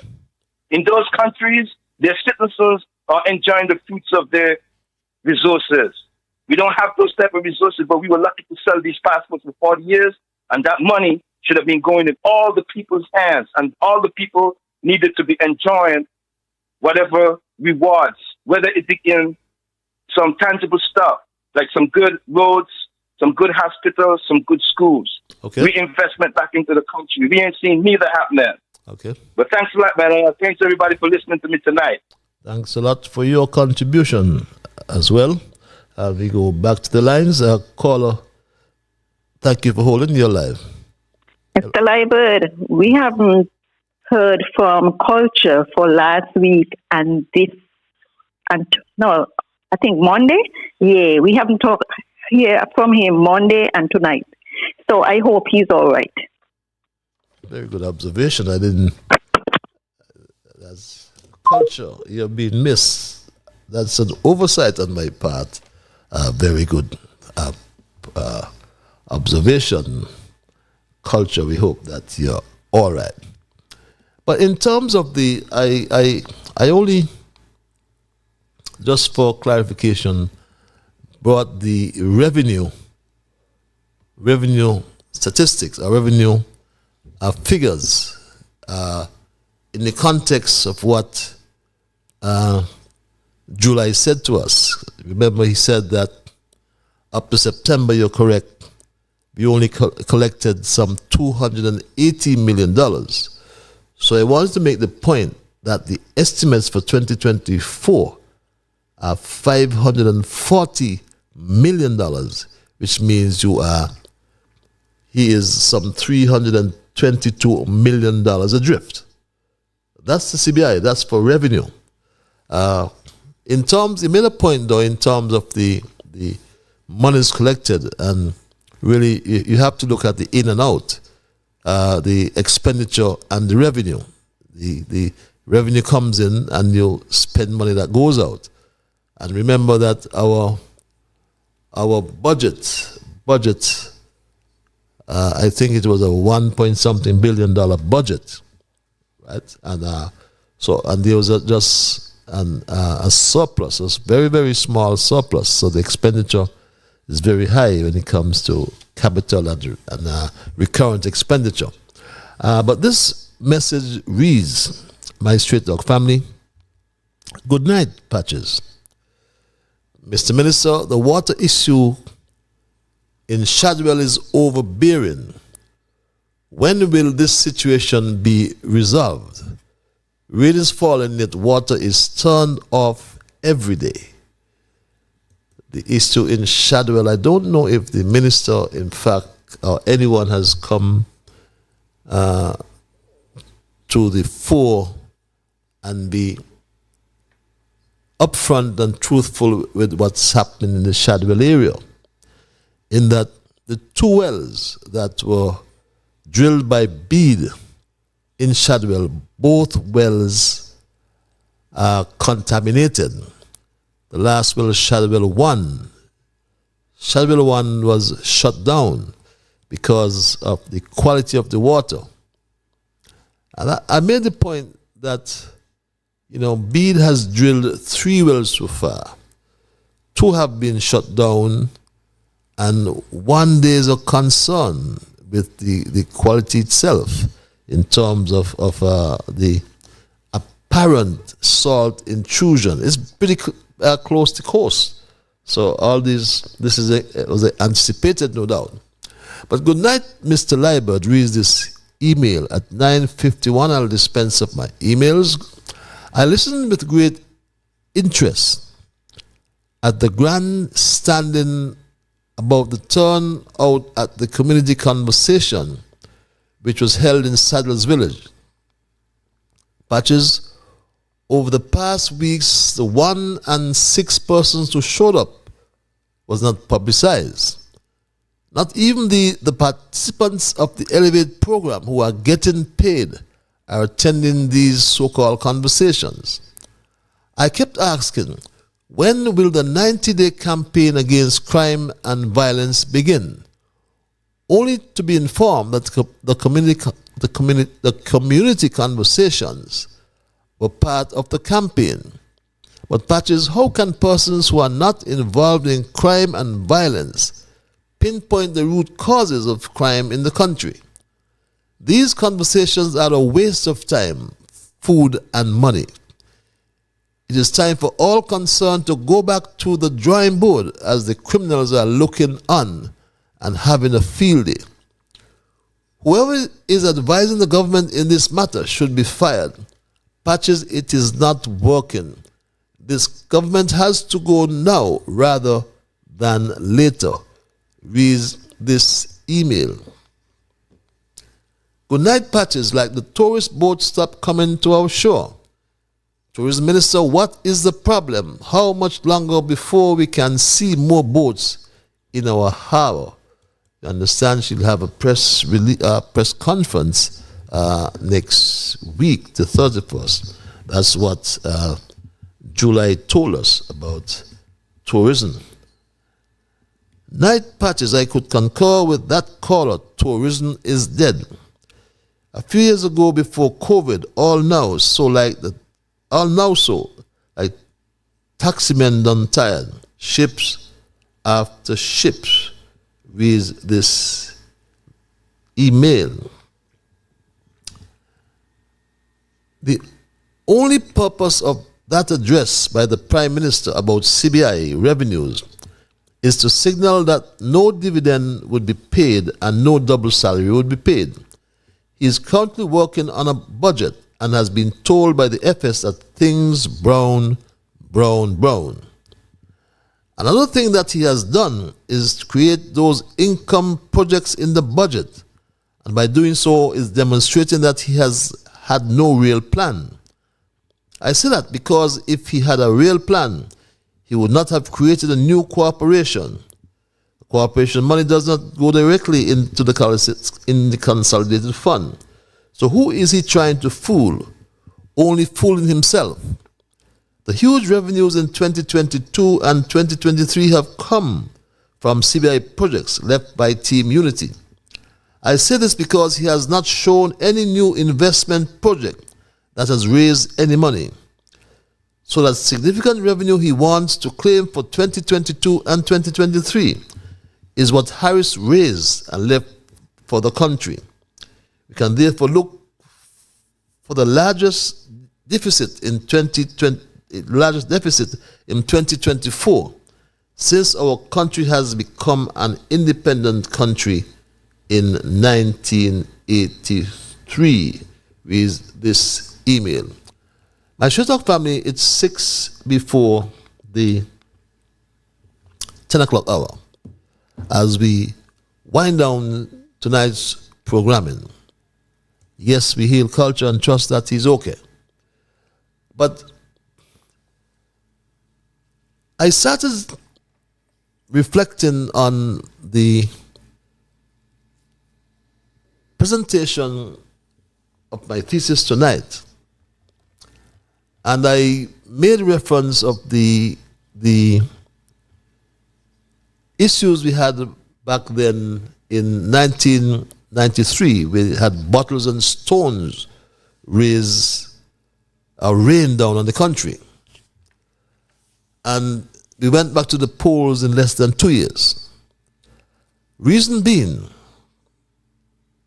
In those countries, their citizens are enjoying the fruits of their resources. We don't have those type of resources, but we were lucky to sell these passports for 40 years, and that money should have been going in all the people's hands, and all the people needed to be enjoying whatever rewards, whether it be in some tangible stuff, like some good roads, some good hospitals, some good schools. Okay. Reinvestment back into the country. We ain't seen neither happening. Okay. But thanks a lot, man. Thanks everybody for listening to me tonight. Thanks a lot for your contribution as well. We go back to the lines. Caller, thank you for holding your live. Mr. Liburd, we haven't heard from Culture for last week and this, and no, I think Monday? Yeah, we haven't talked here from him Monday and tonight. So I hope he's all right. Very good observation. I didn't. That's Culture. You're being missed. That's an oversight on my part. Very good observation. Culture. We hope that you're all right. But in terms of the, I only, just for clarification, brought the revenue statistics or revenue figures in the context of what July said to us. Remember, he said that up to September, you're correct, we only collected some $280 million. So I wanted to make the point that the estimates for 2024 are $540 million, which means he is some $322 million adrift. That's the CBI. That's for revenue. In terms, he made a point though, in terms of the monies collected, and really you have to look at the in and out, the expenditure and the revenue. The revenue comes in and you spend money that goes out. And remember that our budget, I think it was a $1 billion budget, right? And and there was just a surplus, a very, very small surplus. So the expenditure is very high when it comes to capital and recurrent expenditure. But this message reads, my Straight Dog family, good night, Patches. Mr. Minister, the water issue in Shadwell is overbearing. When will this situation be resolved? Rain is falling, yet water is turned off every day. The issue in Shadwell, I don't know if the minister, in fact, or anyone has come to the fore and be upfront and truthful with what's happening in the Shadwell area. In that the two wells that were drilled by Bede in Shadwell, both wells are contaminated. The last well, Shadwell 1. Shadwell 1 was shut down because of the quality of the water. And I made the point that, Bede has drilled 3 wells so far. 2 have been shut down, and 1 there is a concern with the quality itself in terms of the apparent salt intrusion. It's pretty close to coast. So all this was anticipated, no doubt. But good night, Mr. Liburd reads this email at 9:51. I'll dispense of my emails. I listened with great interest at the grandstanding about the turnout at the community conversation which was held in Saddles Village. Patches, over the past weeks, the 1 and 6 persons who showed up was not publicized. Not even the participants of the Elevate program who are getting paid are attending these so-called conversations. I kept asking, when will the 90-day campaign against crime and violence begin? Only to be informed that the community conversations were part of the campaign. But Patches, how can persons who are not involved in crime and violence pinpoint the root causes of crime in the country? These conversations are a waste of time, food, and money. It is time for all concerned to go back to the drawing board as the criminals are looking on and having a field day. Whoever is advising the government in this matter should be fired. Patches, it is not working. This government has to go now rather than later. Reads this email. Good night, Patches. Like the tourist boats stop coming to our shore. Tourism Minister, what is the problem? How much longer before we can see more boats in our harbor? You understand she'll have a press conference next week, the 31st. That's what July told us about tourism. Night Patches, I could concur with that caller. Tourism is dead. A few years ago, before COVID, all now so like taximen done tired. Ships after ships. Reads this email. The only purpose of that address by the Prime Minister about CBI revenues is to signal that no dividend would be paid and no double salary would be paid. He is currently working on a budget and has been told by the FS that things brown. Another thing that he has done is to create those income projects in the budget, and by doing so is demonstrating that he has had no real plan. I say that because if he had a real plan, he would not have created a new corporation. The corporation money does not go directly into the consolidated fund. So who is he trying to fool? Only fooling himself. The huge revenues in 2022 and 2023 have come from CBI projects left by Team Unity. I say this because he has not shown any new investment project that has raised any money. So that significant revenue he wants to claim for 2022 and 2023 is what Harris raised and left for the country. We can therefore look for the largest deficit in 2024 since our country has become an independent country in 1983. With this email. My Straight Talk family, it's 6 before the 10 o'clock hour as we wind down tonight's programming. Yes, we heal culture and trust that he's okay. But I started reflecting on the presentation of my thesis tonight, and I made reference of the issues we had back then in 1993. We had bottles and stones rained down on the country, and we went back to the polls in less than 2 years. Reason being,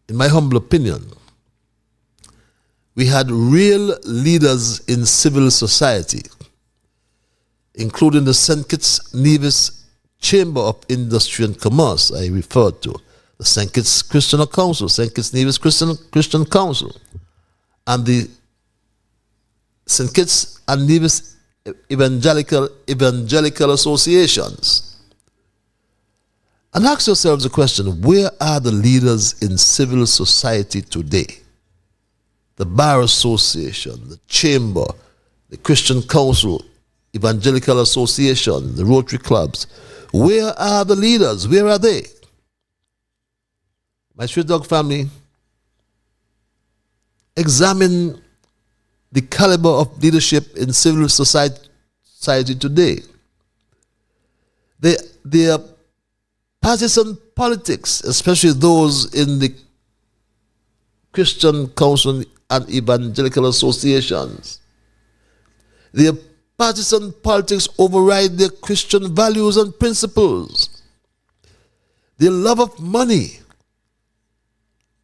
in my humble opinion, we had real leaders in civil society, including the St. Kitts Nevis Chamber of Industry and Commerce, I referred to, the St. Kitts Christian Council, St. Kitts Nevis Christian Council, and the St. Kitts and Nevis Evangelical Associations. And ask yourselves the question, where are the leaders in civil society today? The Bar Association, the Chamber, the Christian Council, Evangelical Association, the Rotary Clubs. Where are the leaders? Where are they? My Street Dog family, examine the caliber of leadership in civil society today. They are partisan politics, especially those in the Christian Council and Evangelical Associations. Their partisan politics override their Christian values and principles. Their love of money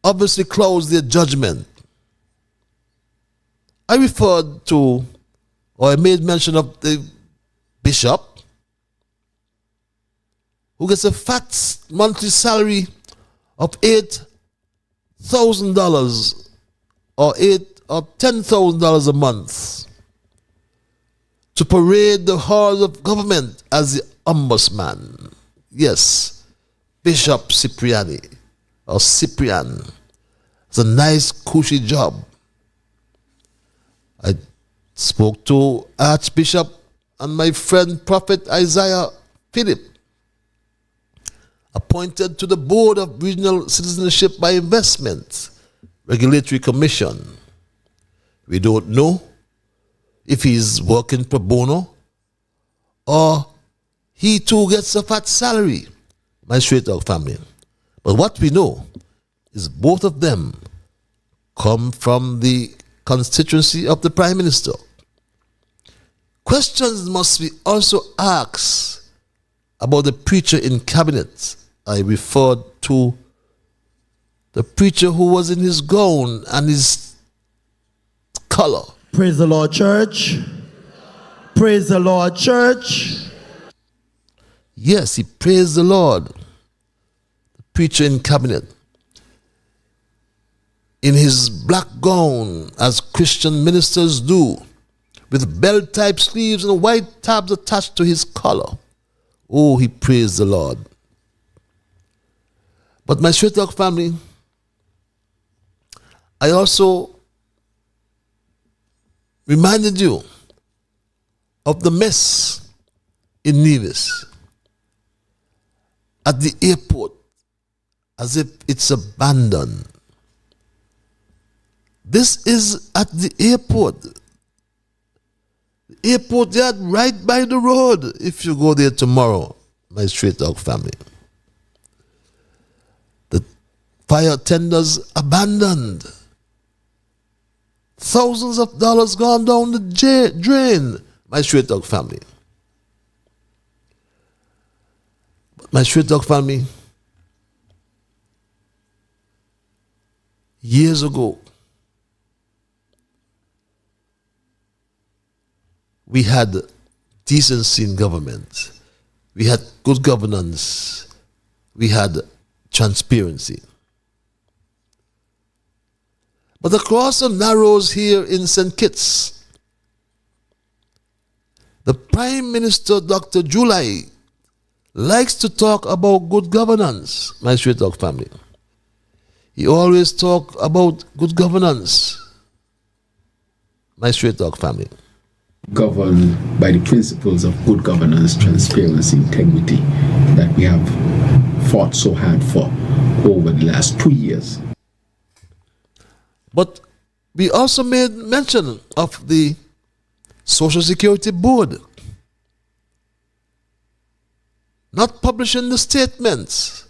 obviously clouds their judgment. I referred to, or I made mention of the bishop who gets a fat monthly salary of $8,000 or $10,000 a month to parade the halls of government as the ombudsman. Yes, Bishop Cipriani or Cyprian. It's a nice, cushy job. I spoke to Archbishop and my friend Prophet Isaiah Philip, appointed to the Board of Regional Citizenship by Investment Regulatory Commission. We don't know if he's working pro bono or he too gets a fat salary, my straight dog family. But what we know is both of them come from the constituency of the Prime Minister. Questions must be also asked about the preacher in cabinet. I referred to the preacher who was in his gown and his color. Praise the Lord, church. Praise the Lord, church. Yes, he praised the Lord. The preacher in cabinet, in his black gown, as Christian ministers do, with belt-type sleeves and white tabs attached to his collar. Oh, he praised the Lord. But my straight dog family, I also reminded you of the mess in Nevis at the airport, as if it's abandoned. This is at the airport. The airport yard right by the road if you go there tomorrow, my straight dog family. The fire tenders abandoned. Thousands of dollars gone down the drain, my straight dog family. But my straight dog family, years ago, we had decency in government. We had good governance. We had transparency. But across the narrows here in St. Kitts, the Prime Minister, Dr. July, likes to talk about good governance, my straight dog family. He always talk about good governance, my straight dog family. Governed by the principles of good governance, transparency, integrity that we have fought so hard for over the last 2 years. But we also made mention of the Social Security Board not publishing the statements,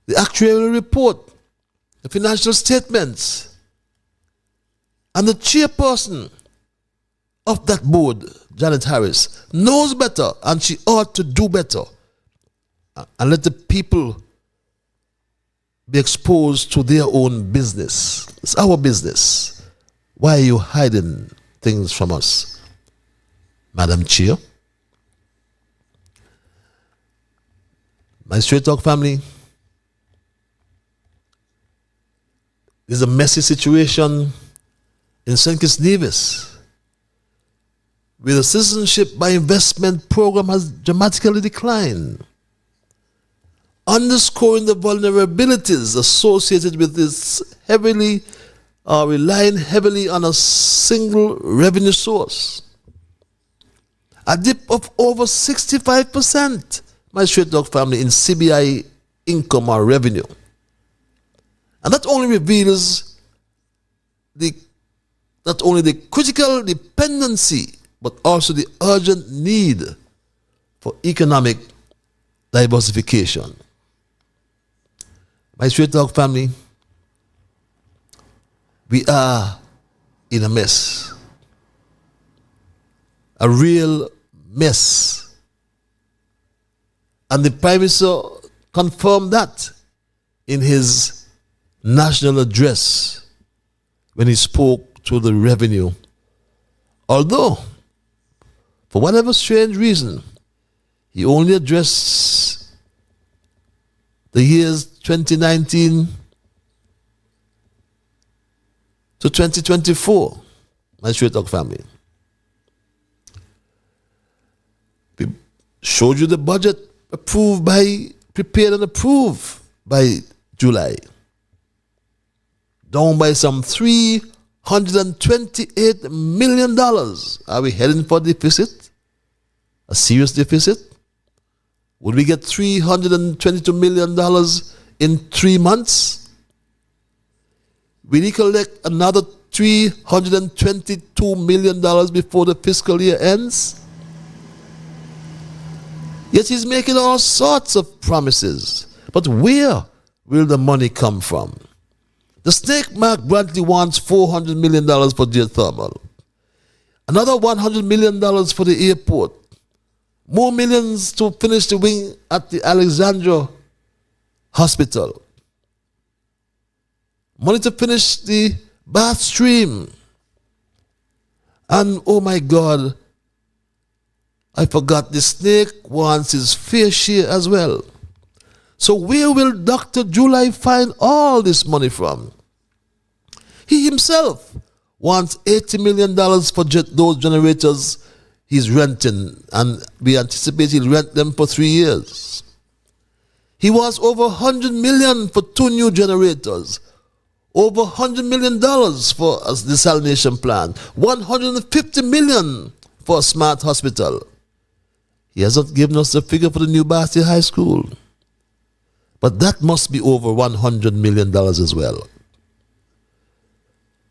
the actuarial report, the financial statements, and the chairperson of that board, Janet Harris, knows better, and she ought to do better and let the people be exposed to their own business. It's our business. Why are you hiding things from us, Madam Chair? My straight dog family, there's a messy situation in St. Kitts Nevis, where the Citizenship by Investment program has dramatically declined, underscoring the vulnerabilities associated with this relying heavily on a single revenue source. A dip of over 65%, my straight dog family, in CBI income or revenue. And that only reveals not only the critical dependency, but also the urgent need for economic diversification. My straight dog family, we are in a mess. A real mess. And the Prime Minister confirmed that in his national address when he spoke to the revenue. Although, for whatever strange reason, he only addressed the years 2019 to 2024, my Straight Talk family. We showed you the budget prepared and approved by July. Down by some $328 million. Are we heading for deficit? A serious deficit? Would we get $322 million in 3 months? Will he collect another $322 million before the fiscal year ends? Yet he's making all sorts of promises. But where will the money come from? The snake Mark Brantley wants $400 million for geothermal. Another $100 million for the airport. More millions to finish the wing at the Alexandra Hospital. Money to finish the bath stream. And oh my God, I forgot the snake wants his fair share as well. So where will Dr. July find all this money from? He himself wants $80 million for those generators he's renting, and we anticipate he'll rent them for 3 years. He wants over $100 million for 2 new generators, over $100 million for a desalination plant, $150 million for a smart hospital. He hasn't given us the figure for the new Basti High School. But that must be over $100 million as well.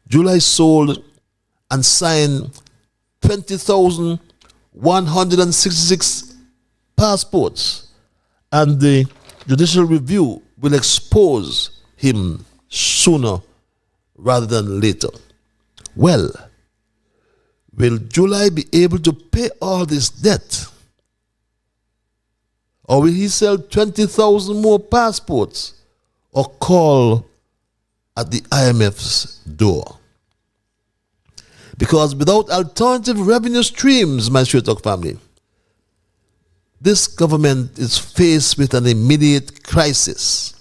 July sold and signed 20,166 passports, and the judicial review will expose him sooner rather than later. Well, will July be able to pay all this debt? Or will he sell 20,000 more passports or call at the IMF's door? Because without alternative revenue streams, my Straight Talk family, this government is faced with an immediate crisis,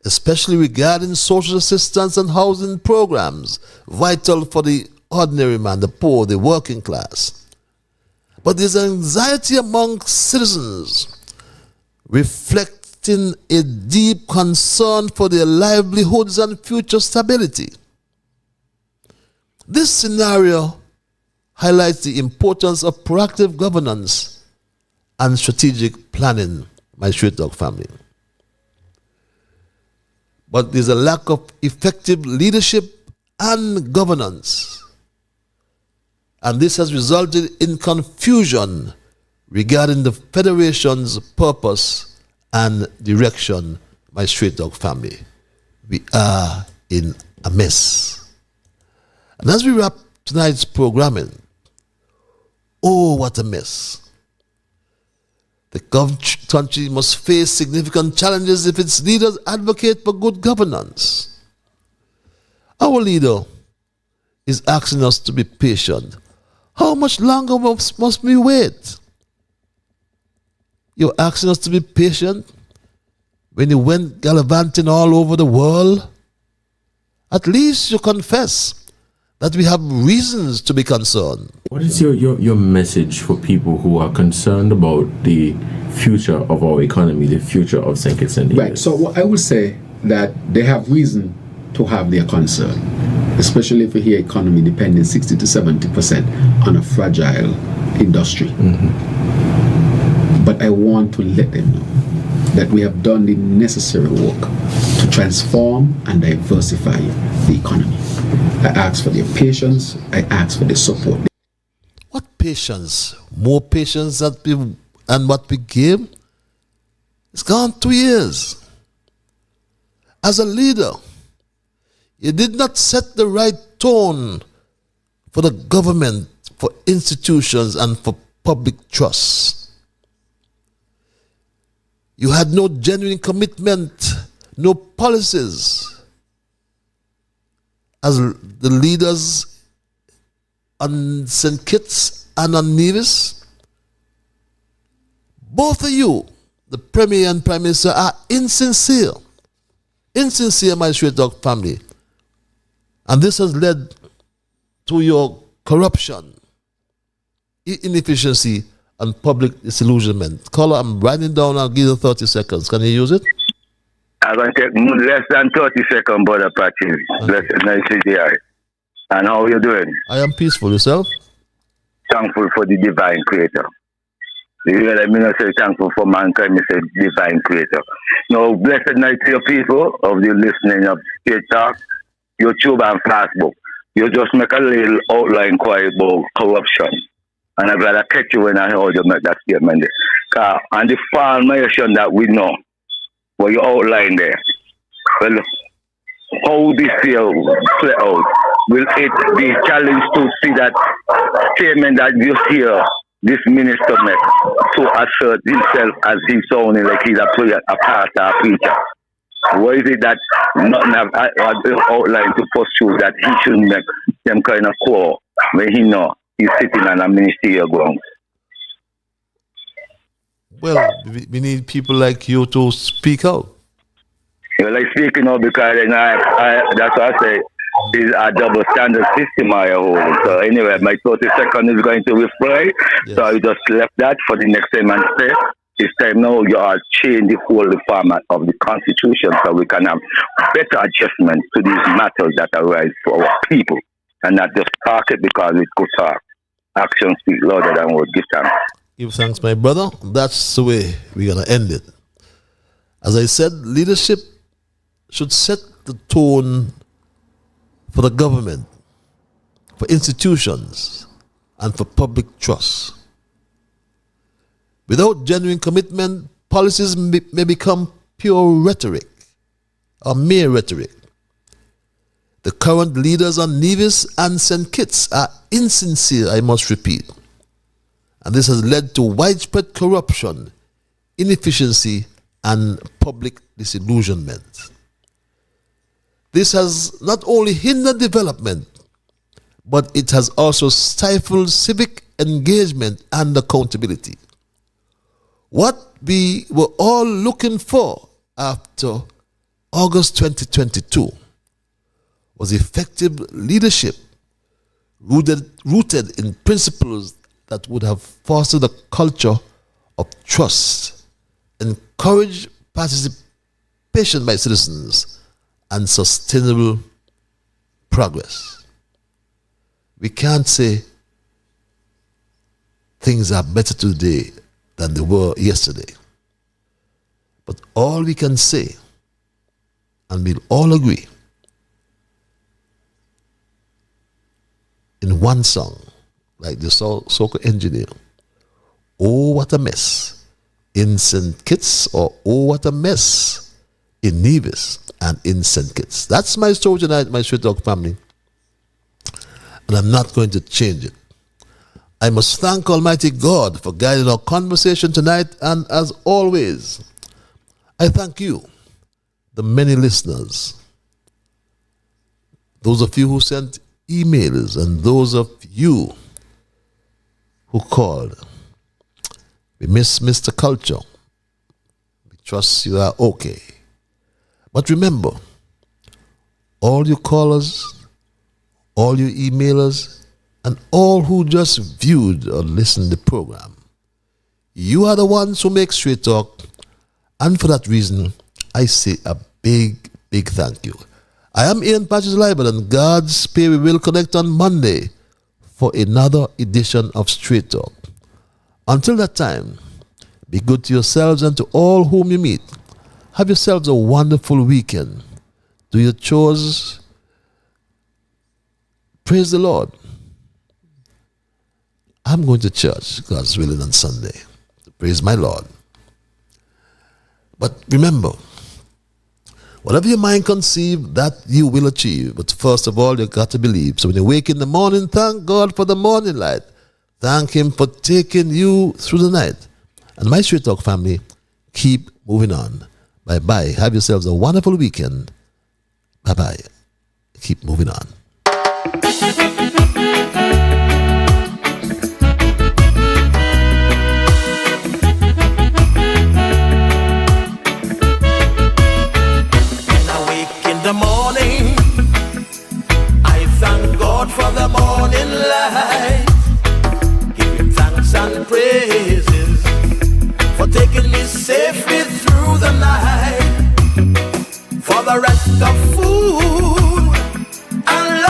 especially regarding social assistance and housing programs, vital for the ordinary man, the poor, the working class. But there's anxiety among citizens, reflecting a deep concern for their livelihoods and future stability. This scenario highlights the importance of proactive governance and strategic planning, my Straight Talk family. But there's a lack of effective leadership and governance. And this has resulted in confusion regarding the Federation's purpose and direction, my Straight Talk family. We are in a mess. And as we wrap tonight's programming, oh, what a mess. The country must face significant challenges if its leaders advocate for good governance. Our leader is asking us to be patient. How much longer must we wait? You're asking us to be patient when you went gallivanting all over the world? At least you confess that we have reasons to be concerned. What is your message for people who are concerned about the future of our economy, the future of St. Kitts and Nevis? Right, so I would say that they have reason to have their concern, especially if you hear economy depending 60 to 70% on a fragile industry. But I want to let them know that we have done the necessary work to transform and diversify the economy. I ask for their patience. I ask for their support. What patience? More patience and what we gave? It's gone 2 years. As a leader, you did not set the right tone for the government, for institutions, and for public trust. You had no genuine commitment, no policies. As the leaders on St. Kitts and on Nevis, both of you the Premier and Prime Minister are insincere. Insincere, my straight talk family. And this has led to your corruption, inefficiency, and public disillusionment. Caller, I'm writing down, I'll give you 30 seconds. Can you use it? I'm going to take less than 30 seconds, Brother Patrick. Less than CDI. And how are you doing? I am peaceful. Yourself? Thankful for the divine creator. You let me not say thankful for mankind, me say divine creator. Now, blessed night to your people of the listening of Straight Talk, YouTube and Facebook. You just make a little outline quite about corruption. And I'm glad I catch you when I heard you make that statement there. And the formation that we know, what you outline there, well, how this year play out, will it be challenged to see that statement that you hear this minister make to assert himself as he's sounding like he's a pastor, a preacher? What is it that nothing have outlined to pursue that he shouldn't make them kind of call when he know he's sitting on a ministerial ground? Well, we need people like you to speak out. You're like speaking out because that's what I say. Is a double standard system I hold. So anyway, my 30 seconds is going to reply. Yes. So I just left that for the next time and say, it's time now you are change the whole format of the Constitution so we can have better adjustment to these matters that arise for our people. And not just talk it because it's good talk. Action speak louder than words. Give thanks. Give thanks, my brother. That's the way we're going to end it. As I said, leadership should set the tone for the government, for institutions, and for public trust. Without genuine commitment, policies may become pure rhetoric or mere rhetoric. The current leaders on Nevis and St. Kitts are insincere, I must repeat. And this has led to widespread corruption, inefficiency, and public disillusionment. This has not only hindered development, but it has also stifled civic engagement and accountability. What we were all looking for after August 2022 was effective leadership rooted in principles that would have fostered a culture of trust, encouraged participation by citizens, and sustainable progress. We can't say things are better today than they were yesterday. But all we can say, and we'll all agree, in one song, like the soca engineer, oh what a mess in St. Kitts, or oh what a mess in Nevis and in St. Kitts. That's my story tonight, my Straight Talk family. And I'm not going to change it. I must thank Almighty God for guiding our conversation tonight, and as always, I thank you, the many listeners, those of you who sent emails, and those of you who called. We miss Mr. Culture. We trust you are okay. But remember, all you callers, all you emailers, and all who just viewed or listened to the program, you are the ones who make Straight Talk, and for that reason, I say a big, big thank you. I am Ian Patches Liburd, and God's Spirit will connect on Monday for another edition of Straight Talk. Until that time, be good to yourselves and to all whom you meet. Have yourselves a wonderful weekend. Do your chores. Praise the Lord. I'm going to church, God's willing, on Sunday. Praise my Lord. But remember, whatever your mind conceive, that you will achieve. But first of all, you got to believe. So when you wake in the morning, thank God for the morning light. Thank Him for taking you through the night. And my Straight Talk family, keep moving on. Bye-bye. Have yourselves a wonderful weekend. Bye-bye. Keep moving on. light for the rest of food.